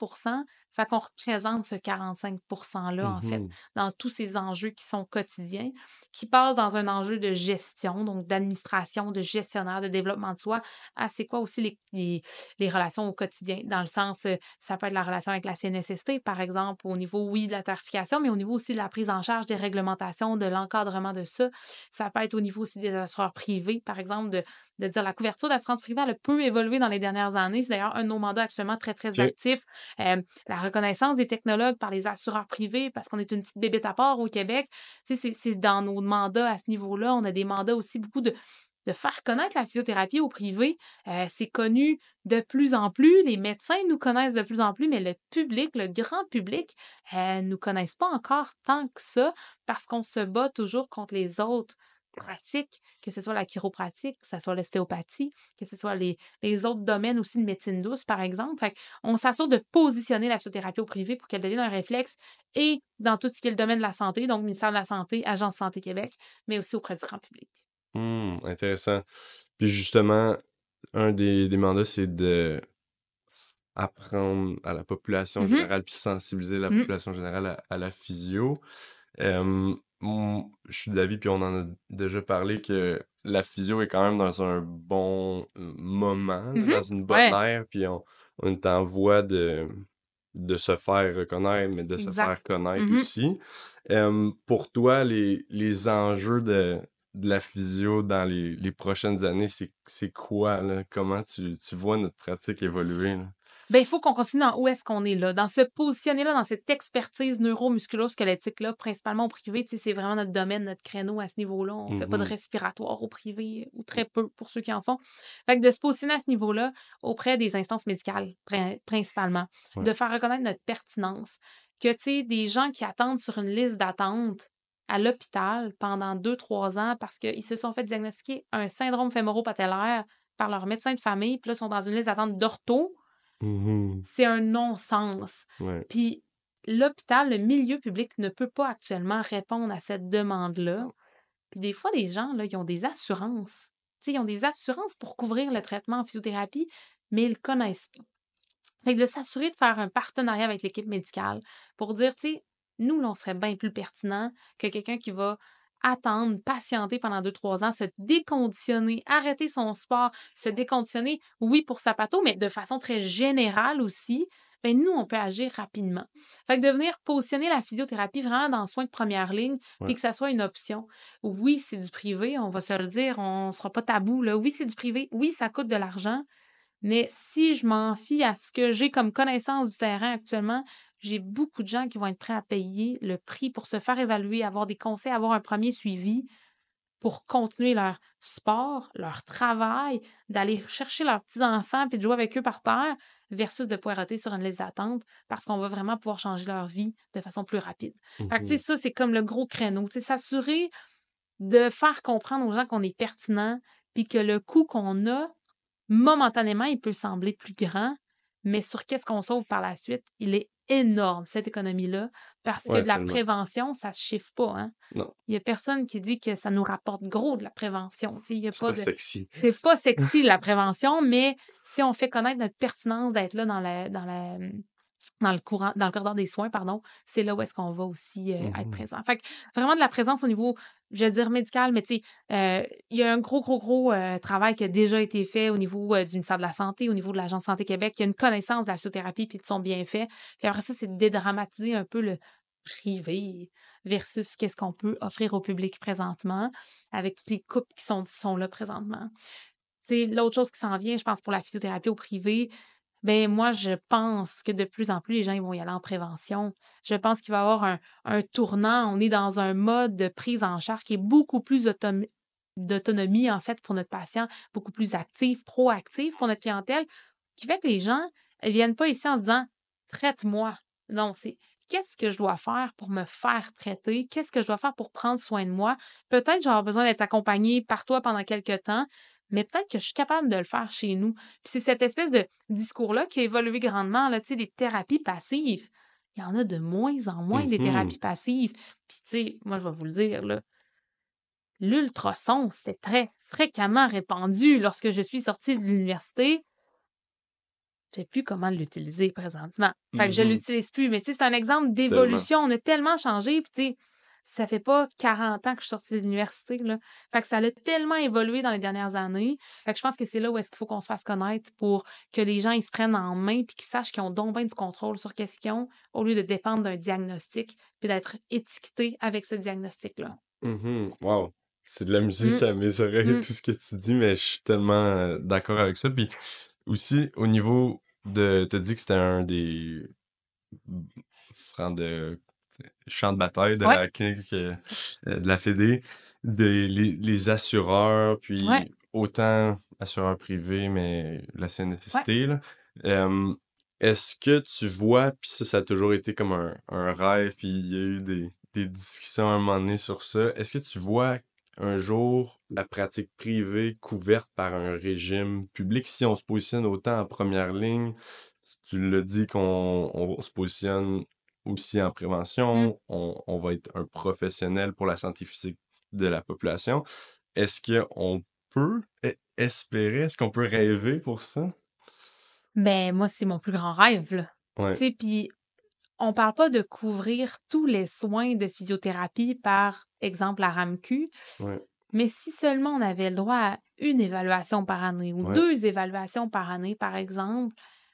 Fait qu'on représente ce 45 %-là, en fait, Mhm. dans tous ces enjeux qui sont quotidiens, qui passent dans un enjeu de gestion, donc d'administration, de gestionnaire, de développement de soi. Ah, c'est quoi aussi les relations au quotidien? Dans le sens, ça peut être la relation avec la CNSST, par exemple, au niveau, oui, de la tarification, mais au niveau aussi de la prise en charge des réglementations, de l'encadrement de ça. Ça peut être au niveau aussi des assureurs privés, par exemple, de dire la couverture d'assurance privée, elle a peu évolué dans les dernières années. C'est d'ailleurs un de nos mandats actuellement très, très OK. actif. La reconnaissance des technologues par les assureurs privés, parce qu'on est une petite bébête à part au Québec. Tu sais, c'est dans nos mandats à ce niveau-là. On a des mandats aussi beaucoup de faire connaître la physiothérapie au privé. C'est connu de plus en plus. Les médecins nous connaissent de plus en plus, mais le public, le grand public, nous connaissent pas encore tant que ça parce qu'on se bat toujours contre les autres pratiques, que ce soit la chiropratique, que ce soit l'ostéopathie, que ce soit les autres domaines aussi de médecine douce, par exemple. Fait on s'assure de positionner la physiothérapie au privé pour qu'elle devienne un réflexe et dans tout ce qui est le domaine de la santé, donc ministère de la Santé, Agence Santé Québec, mais aussi auprès du grand public. Intéressant. Puis justement, un des mandats, c'est de apprendre à la population générale puis sensibiliser la population générale à la physio. Je suis de l'avis, puis on en a déjà parlé, que la physio est quand même dans un bon moment, dans une bonne ère, puis on est en voie de se faire reconnaître, mais de se faire connaître aussi. Pour toi, les enjeux de la physio dans les prochaines années, c'est quoi, là? Comment tu vois notre pratique évoluer, là? Ben, il faut qu'on continue dans où est-ce qu'on est là, dans se positionner là, dans cette expertise neuromusculo-squelettique-là, principalement au privé. Tu sais, c'est vraiment notre domaine, notre créneau à ce niveau-là. On ne fait pas de respiratoire au privé, ou très peu pour ceux qui en font. Fait que de se positionner à ce niveau-là auprès des instances médicales, principalement, de faire reconnaître notre pertinence. Que, tu sais, des gens qui attendent sur une liste d'attente à l'hôpital pendant 2-3 ans parce qu'ils se sont fait diagnostiquer un syndrome fémoro-patellaire par leur médecin de famille, puis là, sont dans une liste d'attente d'ortho. C'est un non-sens. Puis l'hôpital, le milieu public ne peut pas actuellement répondre à cette demande-là. Puis des fois, les gens, là, ils ont des assurances. Tu sais, ils ont des assurances pour couvrir le traitement en physiothérapie, mais ils ne le connaissent pas. Fait que de s'assurer de faire un partenariat avec l'équipe médicale pour dire, tu sais, nous, là, on serait bien plus pertinent que quelqu'un qui va attendre, patienter pendant 2-3 ans, se déconditionner, arrêter son sport, se déconditionner, oui, pour sa patho, mais de façon très générale aussi. Ben nous, on peut agir rapidement. Fait que de venir positionner la physiothérapie vraiment dans le soin de première ligne, puis que ça soit une option. Oui, c'est du privé, on va se le dire, on ne sera pas tabou, là. Oui, c'est du privé. Oui, ça coûte de l'argent. Mais si je m'en fie à ce que j'ai comme connaissance du terrain actuellement, j'ai beaucoup de gens qui vont être prêts à payer le prix pour se faire évaluer, avoir des conseils, avoir un premier suivi pour continuer leur sport, leur travail, d'aller chercher leurs petits-enfants puis de jouer avec eux par terre versus de poireauter sur une liste d'attente parce qu'on va vraiment pouvoir changer leur vie de façon plus rapide. Fait que, tu sais, ça, c'est comme le gros créneau. Tu sais, s'assurer de faire comprendre aux gens qu'on est pertinent puis que le coût qu'on a, momentanément, il peut sembler plus grand, mais sur qu'est-ce qu'on sauve par la suite, il est énorme, cette économie-là, parce que de la prévention, ça ne se chiffre pas. Hein? Non. Il n'y a personne qui dit que ça nous rapporte gros de la prévention. C'est pas sexy. C'est pas sexy, la prévention, mais si on fait connaître notre pertinence d'être là dans le corridor des soins, c'est là où est-ce qu'on va aussi être présent. Fait que vraiment de la présence au niveau, je veux dire, médical, mais tu sais, il y a un gros travail qui a déjà été fait au niveau du ministère de la Santé, au niveau de l'Agence Santé Québec. Il y a une connaissance de la physiothérapie puis de son bienfait. Puis après ça, c'est de dédramatiser un peu le privé versus qu'est-ce qu'on peut offrir au public présentement avec toutes les coupes qui sont là présentement. Tu sais, l'autre chose qui s'en vient, je pense, pour la physiothérapie au privé, ben moi, je pense que de plus en plus, les gens ils vont y aller en prévention. Je pense qu'il va y avoir un tournant. On est dans un mode de prise en charge qui est beaucoup plus d'autonomie, en fait, pour notre patient, beaucoup plus actif, proactif pour notre clientèle, qui fait que les gens ne viennent pas ici en se disant « traite-moi ». Non, c'est qu'est-ce que je dois faire pour me faire traiter? Qu'est-ce que je dois faire pour prendre soin de moi? Peut-être j'aurai besoin d'être accompagnée par toi pendant quelques temps, mais peut-être que je suis capable de le faire chez nous. Puis c'est cette espèce de discours-là qui a évolué grandement, là, tu sais, des thérapies passives. Il y en a de moins en moins des thérapies passives. Puis, tu sais, moi, je vais vous le dire, là, l'ultrason, c'est très fréquemment répandu. Lorsque je suis sortie de l'université, je ne sais plus comment l'utiliser présentement. Fait que je ne l'utilise plus. Mais tu sais, c'est un exemple d'évolution. On a tellement changé. Puis, tu sais, ça fait pas 40 ans que je suis sortie de l'université, là. Fait que ça a tellement évolué dans les dernières années. Fait que je pense que c'est là où est-ce qu'il faut qu'on se fasse connaître pour que les gens, ils se prennent en main puis qu'ils sachent qu'ils ont donc bien du contrôle sur qu'est-ce qu'ils ont au lieu de dépendre d'un diagnostic puis d'être étiquetés avec ce diagnostic-là. Wow! C'est de la musique à mes oreilles, tout ce que tu dis, mais je suis tellement d'accord avec ça. Puis aussi, au niveau de... T'as dit que c'était un des franc de champ de bataille de Ouais, la clinique de la Fédé, les assureurs, ouais, puis autant assureurs privés, mais la ouais. CNSST, là. Euh, Est-ce que tu vois, puis ça a toujours été comme un rêve, puis il y a eu des discussions à un moment donné sur ça, est-ce que tu vois un jour la pratique privée couverte par un régime public si on se positionne autant en première ligne? Tu l'as dit qu'on se positionne aussi en Mmh. prévention, on va être un professionnel pour la santé physique de la population. Est-ce qu'on peut espérer, est-ce qu'on peut rêver pour ça? Ben, moi, c'est mon plus grand rêve, là. Tu Ouais, sais, puis on parle pas de couvrir tous les soins de physiothérapie par exemple la RAMQ, ouais, mais si seulement on avait le droit à une évaluation par année ou ouais, 2 évaluations par année, par exemple,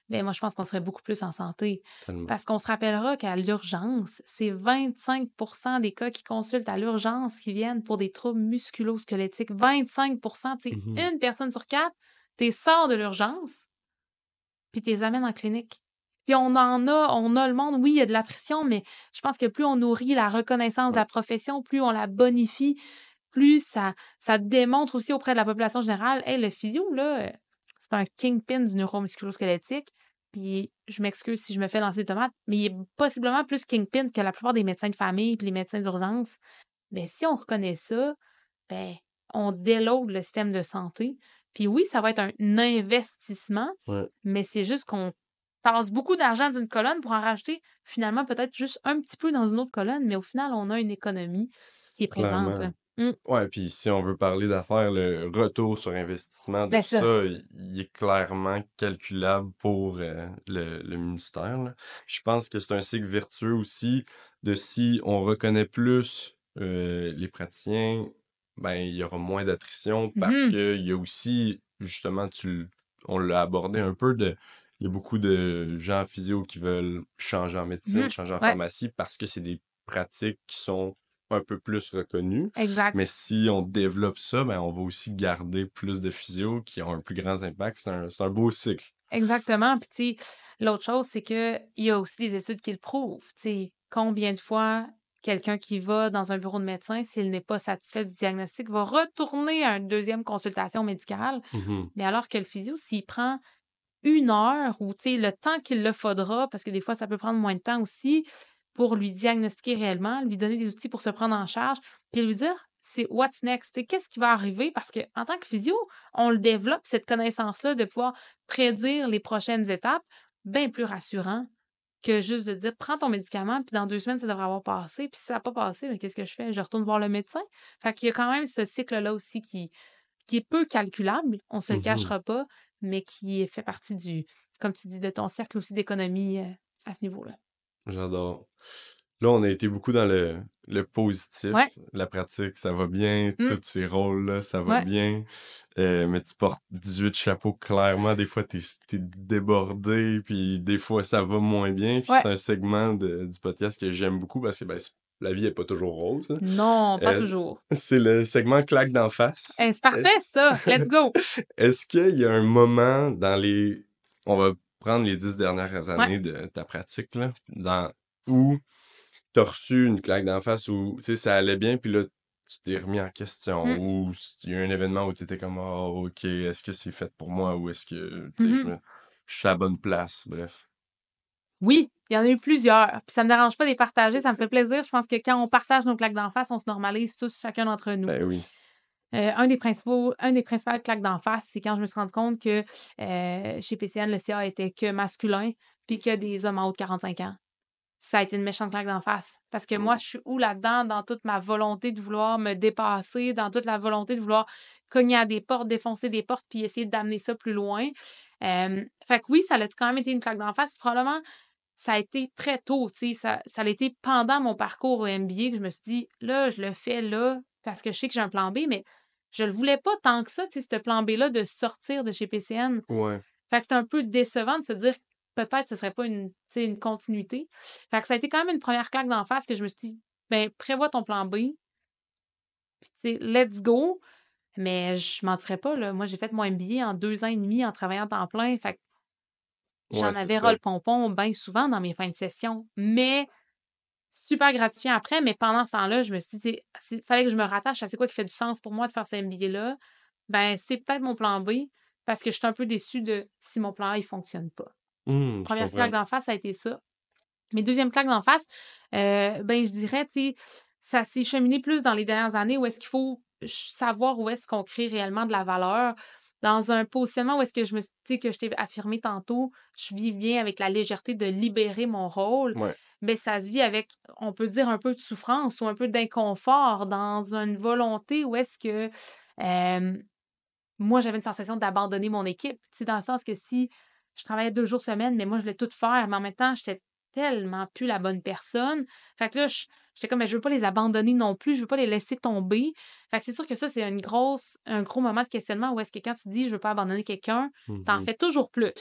ben moi, je pense qu'on serait beaucoup plus en santé. tellement. Parce qu'on se rappellera qu'à l'urgence, c'est 25 des cas qui consultent à l'urgence qui viennent pour des troubles musculo-squelettiques. 25 tu sais, Mhm. une personne sur 4, tu sors de l'urgence puis tu les amènes en clinique. Puis on a le monde, oui, il y a de l'attrition, mais je pense que plus on nourrit la reconnaissance de Ouais. la profession, plus on la bonifie, plus ça démontre aussi auprès de la population générale, hey, le physio, là, c'est un kingpin du neuromusculo-squelettique. Puis je m'excuse si je me fais lancer des tomates, mais il est possiblement plus kingpin que la plupart des médecins de famille puis les médecins d'urgence. Mais si on reconnaît ça, ben, on déload le système de santé. Puis oui, ça va être un investissement, Ouais, mais c'est juste qu'on passe beaucoup d'argent d'une colonne pour en rajouter finalement peut-être juste un petit peu dans une autre colonne, mais au final, on a une économie qui est présente, clairement. là. Ouais, puis si on veut parler d'affaires, le retour sur investissement de Ben ça. ça, il est clairement calculable pour le ministère, là. Je pense que c'est un cycle vertueux aussi de si on reconnaît plus les praticiens, ben il y aura moins d'attrition parce Mhm, que il y a aussi, justement, on l'a abordé un peu il y a beaucoup de gens en physio qui veulent changer en médecine, mhm. changer en Ouais, pharmacie parce que c'est des pratiques qui sont un peu plus reconnues. Mais exact. si on développe ça, ben, on va aussi garder plus de physio qui ont un plus grand impact. C'est un beau cycle. Exactement. Puis, tu sais, l'autre chose, c'est qu'il y a aussi des études qui le prouvent. Tu sais, combien de fois quelqu'un qui va dans un bureau de médecin, s'il n'est pas satisfait du diagnostic, va retourner à une deuxième consultation médicale, Mhm. mais alors que le physio, s'il prend 1 heure ou, tu sais, le temps qu'il le faudra, parce que des fois, ça peut prendre moins de temps aussi, pour lui diagnostiquer réellement, lui donner des outils pour se prendre en charge, puis lui dire, c'est what's next, tu sais, qu'est-ce qui va arriver? Parce qu'en tant que physio, on le développe, cette connaissance-là de pouvoir prédire les prochaines étapes, bien plus rassurant que juste de dire, prends ton médicament, puis dans 2 semaines, ça devrait avoir passé, puis si ça n'a pas passé, mais qu'est-ce que je fais? Je retourne voir le médecin. Fait qu'il y a quand même ce cycle-là aussi qui est peu calculable, on se le Mhm. cachera pas, mais qui fait partie comme tu dis, de ton cercle aussi d'économie à ce niveau-là. J'adore. Là, on a été beaucoup dans le Ouais, positif. La pratique, ça va bien. mmh, Tous ces rôles-là, ça va ouais, bien. Mais tu portes 18 chapeaux, clairement. Des fois, t'es débordé, puis des fois, ça va moins bien. Puis ouais. c'est un segment du podcast que j'aime beaucoup parce que ben, la vie est pas toujours rose, hein. Non, pas Euh, toujours. c'est le segment claque d'en face. C'est parfait ça, let's go! Est-ce qu'il y a un moment dans on va prendre les 10 dernières Ouais, années de ta pratique, là, où t'as reçu une claque d'en face, où, tu sais, ça allait bien, puis là, tu t'es remis en question, mmh, ou il y a eu un événement où t'étais comme, oh, ok, est-ce que c'est fait pour moi, ou est-ce que, tu sais, mmh. je suis à la bonne place, bref. Oui, il y en a eu plusieurs, puis ça me dérange pas de les partager, ça me fait plaisir. Je pense que quand on partage nos claques d'en face, on se normalise tous, chacun d'entre nous. Ben oui. Un des principales claques d'en face, c'est quand je me suis rendu compte que, chez PCN, le CA était que masculin, puis que des hommes en haut de 45 ans. Ça a été une méchante claque d'en face. Parce que moi, je suis où là-dedans dans toute ma volonté de vouloir me dépasser, dans toute la volonté de vouloir cogner à des portes, défoncer des portes, puis essayer d'amener ça plus loin. Fait que oui, ça a quand même été une claque d'en face. Probablement, ça a été très tôt, tu sais, ça a été pendant mon parcours au MBA que je me suis dit: «Là, je le fais là, parce que je sais que j'ai un plan B», mais je le voulais pas tant que ça, tu sais, ce plan B-là de sortir de chez PCN. Ouais. Fait que c'était un peu décevant de se dire que peut-être ce serait pas tu sais, une continuité. Fait que ça a été quand même une première claque d'en face que je me suis dit: «Ben, prévois ton plan B, puis tu sais, let's go». Mais je mentirais pas, là, moi, j'ai fait mon MBA en 2 ans et demi en travaillant à temps plein. Fait que Ouais, J'en c'est avais ras ça. le pompon bien souvent dans mes fins de session, mais super gratifiant après, mais pendant ce temps-là, je me suis dit, fallait que je me rattache à c'est quoi qui fait du sens pour moi de faire ce MBA-là. Ben, c'est peut-être mon plan B parce que je suis un peu déçue de si mon plan A, il fonctionne pas. Je Première claque comprends. d'en face, ça a été ça. Mes deuxièmes claques d'en face, ben, je dirais, tu sais, ça s'est cheminé plus dans les dernières années où est-ce qu'il faut savoir où est-ce qu'on crée réellement de la valeur. Dans un positionnement où est-ce que tu sais, que je t'ai affirmé tantôt, je vis bien avec la légèreté de libérer mon rôle, Ouais. mais ça se vit avec, on peut dire, un peu de souffrance ou un peu d'inconfort dans une volonté où est-ce que moi, j'avais une sensation d'abandonner mon équipe. Tu sais, dans le sens que si je travaillais 2 jours semaine, mais moi, je voulais tout faire, mais en même temps, j'étais tellement plus la bonne personne. Fait que là, j'étais comme, mais je veux pas les abandonner non plus, je veux pas les laisser tomber. Fait que c'est sûr que ça, c'est un gros moment de questionnement où est-ce que quand tu dis je veux pas abandonner quelqu'un, t'en Mhm. fais toujours plus.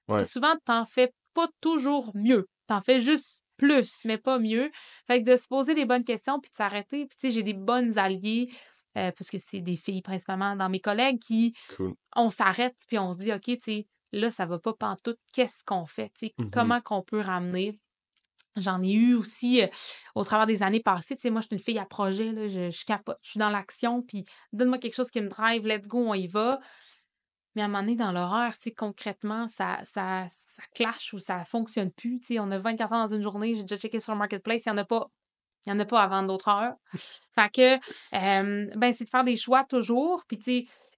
Puis Ouais. souvent, t'en fais pas toujours mieux. T'en fais juste plus, mais pas mieux. Fait que de se poser les bonnes questions puis de s'arrêter. Puis tu sais, j'ai des bonnes alliées parce que c'est des filles principalement dans mes collègues qui, Cool. on s'arrête puis on se dit, OK, tu sais, là, ça va pas pantoute, qu'est-ce qu'on fait? Tu sais, Mhm. comment qu'on peut ramener? J'en ai eu aussi au travers des années passées. Tu sais, moi, je suis une fille à projet, là, je capote, je suis dans l'action, puis donne-moi quelque chose qui me drive, let's go, on y va. Mais à un moment donné, dans l'horreur, tu sais, concrètement, ça clash ou ça fonctionne plus. Tu sais, on a 24 heures dans une journée, j'ai déjà checké sur le Marketplace, il y en a pas à vendre d'autres heures. Fait que, ben, c'est de faire des choix toujours. Puis, tu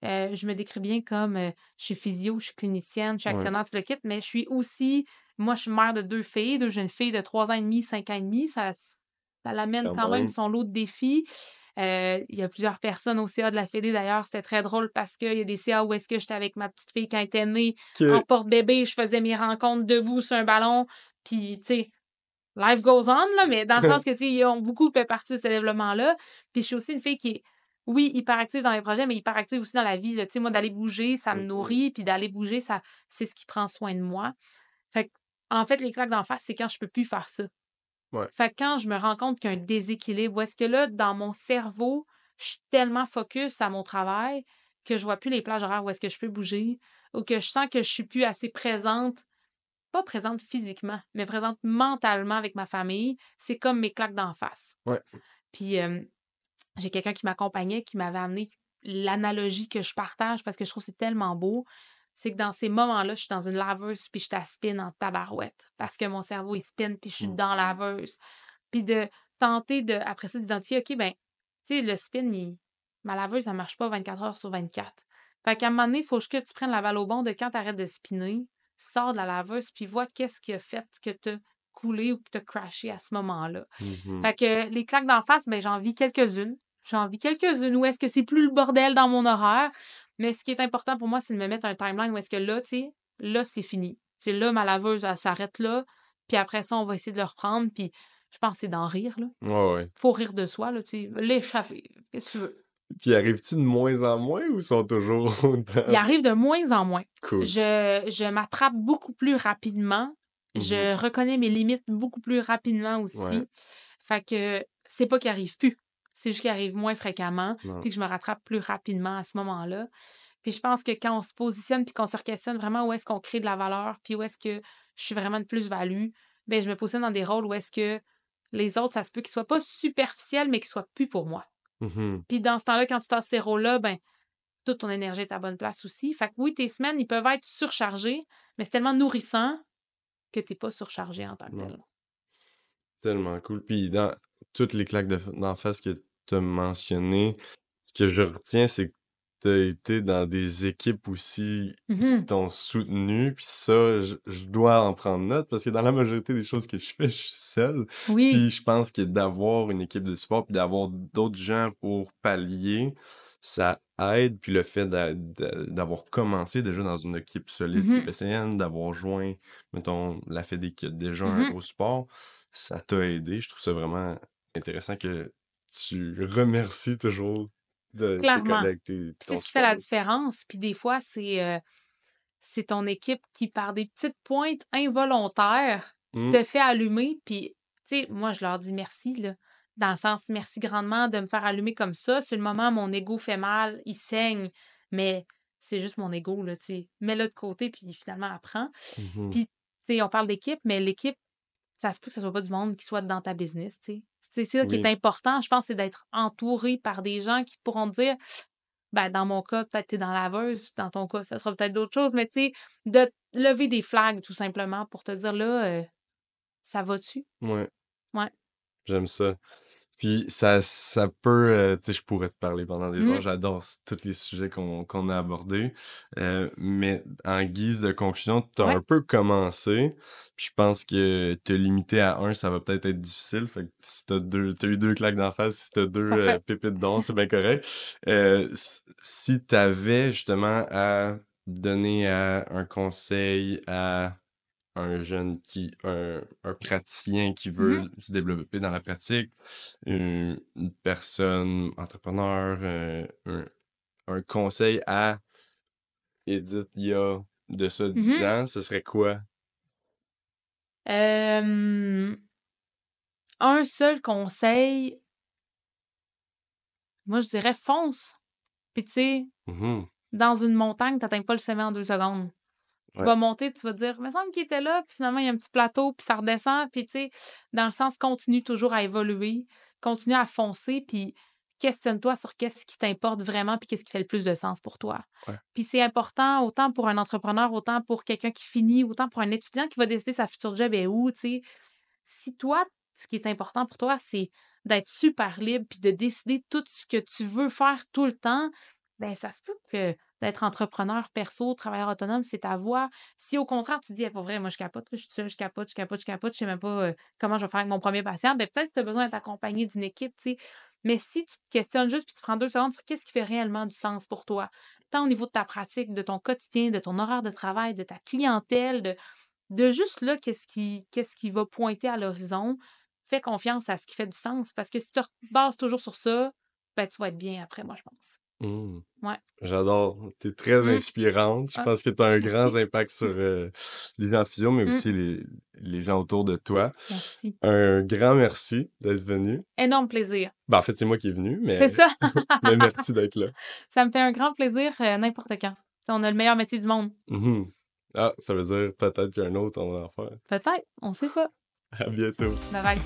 sais, je me décris bien comme je suis physio, je suis clinicienne, je suis Ouais. actionnaire, tout le kit, mais je suis aussi, moi, je suis mère de 2 filles, 2 jeunes filles de 3 ans et demi, 5 ans et demi. Ça l'amène Quand quand même même. son lot de défis. Il y a plusieurs personnes au CA de la Fédé, d'ailleurs. C'était très drôle parce qu'il y a des CA où est-ce que j'étais avec ma petite fille quand elle était née, en Que... porte-bébé, je faisais mes rencontres debout sur un ballon. Puis, tu sais, life goes on, là, mais dans le sens que, tu sais, ils ont beaucoup fait partie de ce développement-là. Puis je suis aussi une fille qui est, oui, hyperactive dans mes projets, mais hyperactive aussi dans la vie, là. Tu sais, moi, d'aller bouger, ça me Mhm. nourrit, puis d'aller bouger, c'est ce qui prend soin de moi. Fait que, en fait, les claques d'en face, c'est quand je peux plus faire ça. Ouais. Fait que quand je me rends compte qu'il y a un déséquilibre, où est-ce que là, dans mon cerveau, je suis tellement focus à mon travail que je vois plus les plages horaires où est-ce que je peux bouger ou que je sens que je suis plus assez présente, pas présente physiquement, mais présente mentalement avec ma famille. C'est comme mes claques d'en face. Ouais. Puis j'ai quelqu'un qui m'accompagnait, qui m'avait amené l'analogie que je partage parce que je trouve que c'est tellement beau. C'est que dans ces moments-là, je suis dans une laveuse puis je t'aspine en tabarouette parce que mon cerveau, il spinne puis je suis dans la laveuse. Puis de tenter de, après ça, d'identifier, OK, ben, tu sais, le spin, ma laveuse, ça marche pas 24 heures sur 24. Fait qu'à un moment donné, il faut que tu prennes la balle au bon de quand tu arrêtes de spinner, sors de la laveuse puis vois qu'est-ce qui a fait que tu coulé ou que tu as crashé à ce moment-là. Mhm. Fait que les claques d'en face, ben, j'en vis quelques-unes. J'en vis quelques-unes où est-ce que c'est plus le bordel dans mon horaire. Mais ce qui est important pour moi, c'est de me mettre un timeline où est-ce que là, tu sais, là, c'est fini. Tu sais, là, ma laveuse, elle s'arrête là. Puis après ça, on va essayer de le reprendre. Puis je pense que c'est d'en rire, là. Ouais, ouais. Faut rire de soi, là, tu sais, l'échapper. Qu'est-ce que tu veux? Puis arrives-tu de moins en moins ou sont toujours Il autant? arrive de moins en moins. Cool. Je m'attrape beaucoup plus rapidement. Mhm. Je reconnais mes limites beaucoup plus rapidement Ouais. aussi. Fait que c'est pas qu'il arrive plus. C'est juste qu'il arrive moins fréquemment, Non. puis que je me rattrape plus rapidement à ce moment-là. Puis je pense que quand on se positionne puis qu'on se questionne vraiment où est-ce qu'on crée de la valeur, puis où est-ce que je suis vraiment de plus-value, ben je me positionne dans des rôles où est-ce que les autres, ça se peut qu'ils soient pas superficiels, mais qu'ils soient plus pour moi. Mhm. Puis dans ce temps-là, quand tu tasses ces rôles-là, ben toute ton énergie est à la bonne place aussi. Fait que oui, tes semaines, ils peuvent être surchargés, mais c'est tellement nourrissant que t'es pas surchargé en tant que Non. tel. Tellement cool. Puis dans toutes les claques d'en face que tu as mentionnées, ce que je retiens, c'est que tu as été dans des équipes aussi qui Mhm. t'ont soutenu. Puis ça, je dois en prendre note parce que dans la majorité des choses que je fais, je suis seul. Oui. Puis je pense que d'avoir une équipe de support puis d'avoir d'autres gens pour pallier, ça aide. Puis le fait d'avoir commencé déjà dans une équipe solide qui est Mhm. PCN, d'avoir joint, mettons, la Fédé qui a déjà un Mhm. gros support, ça t'a aidé. Je trouve ça vraiment intéressant que tu remercies toujours de tes Clairement. collègues, Puis c'est ton ce qui fait la support. différence. Puis des fois, c'est ton équipe qui, par des petites pointes involontaires, Mm. te fait allumer. Puis, tu sais, moi, je leur dis merci, là. Dans le sens, merci grandement de me faire allumer comme ça. Sur le moment, mon ego fait mal, il saigne, mais c'est juste mon ego, là, tu sais. Mets-le de côté, puis finalement, apprends. Mhm. Puis sais, on parle d'équipe, mais l'équipe, ça se peut que ce soit pas du monde qui soit dans ta business, tu sais. C'est ça qui est Oui. important, je pense, c'est d'être entouré par des gens qui pourront te dire, ben, dans mon cas, peut-être tu es dans la laveuse, dans ton cas, ça sera peut-être d'autres choses, mais tu sais, de lever des flags tout simplement pour te dire là, ça va-tu? Ouais, Ouais. j'aime ça. Puis ça peut, tu sais, je pourrais te parler pendant des heures, Mhm. j'adore tous les sujets qu'on a abordés. Mais en guise de conclusion, tu as Ouais. un peu commencé, puis je pense que te limiter à un, ça va peut-être être difficile. Fait que si t'as eu deux claques d'en face, si t'as deux Parfait. pépites d'or, c'est bien correct. Si t'avais justement à donner un conseil à un jeune un praticien qui Mhm. veut se développer dans la pratique, une personne entrepreneur, un conseil à Edith il y a de ça 10 Mhm. ans, ce serait quoi? Euh, un seul conseil, moi je dirais fonce. Puis tu sais, Mhm. dans une montagne, tu n'atteins pas le sommet en 2 secondes. Tu Ouais, vas monter, tu vas te dire, il me semble qu'il était là, puis finalement, il y a un petit plateau, puis ça redescend, puis tu sais, dans le sens, continue toujours à évoluer, continue à foncer, puis questionne-toi sur qu'est-ce qui t'importe vraiment, puis qu'est-ce qui fait le plus de sens pour toi. ouais. Puis c'est important, autant pour un entrepreneur, autant pour quelqu'un qui finit, autant pour un étudiant qui va décider sa future job est où, tu sais. Si toi, ce qui est important pour toi, c'est d'être super libre, puis de décider tout ce que tu veux faire tout le temps, ben ça se peut que d'être entrepreneur perso, travailleur autonome, c'est ta voie. Si au contraire, tu dis, hey, pour vrai, moi, je capote, là, je suis seule, je capote, je capote, je capote, je sais même pas comment je vais faire avec mon premier patient, ben peut-être que tu as besoin d'être accompagné d'une équipe, tu sais. Mais si tu te questionnes juste puis tu prends 2 secondes sur qu'est-ce qui fait réellement du sens pour toi, tant au niveau de ta pratique, de ton quotidien, de ton horaire de travail, de ta clientèle, de juste là, qu'est-ce qui va pointer à l'horizon, fais confiance à ce qui fait du sens. Parce que si tu te bases toujours sur ça, ben tu vas être bien après, moi, je pense. Mm. Ouais. J'adore. T'es très Mmh. inspirante. Je Ah, pense que tu as un grand merci. impact sur les gens en physio, mais Mmh. aussi les gens autour de toi. Merci. Un grand merci d'être venu. Énorme plaisir. Ben, en fait, c'est moi qui est venu, C'est mais, ça. mais merci d'être là. Ça me fait un grand plaisir, n'importe quand. Tu on a le meilleur métier du monde. Mhm. Ah, ça veut dire peut-être qu'un autre, on va en faire. Peut-être, on sait pas. À bientôt. Bye bye.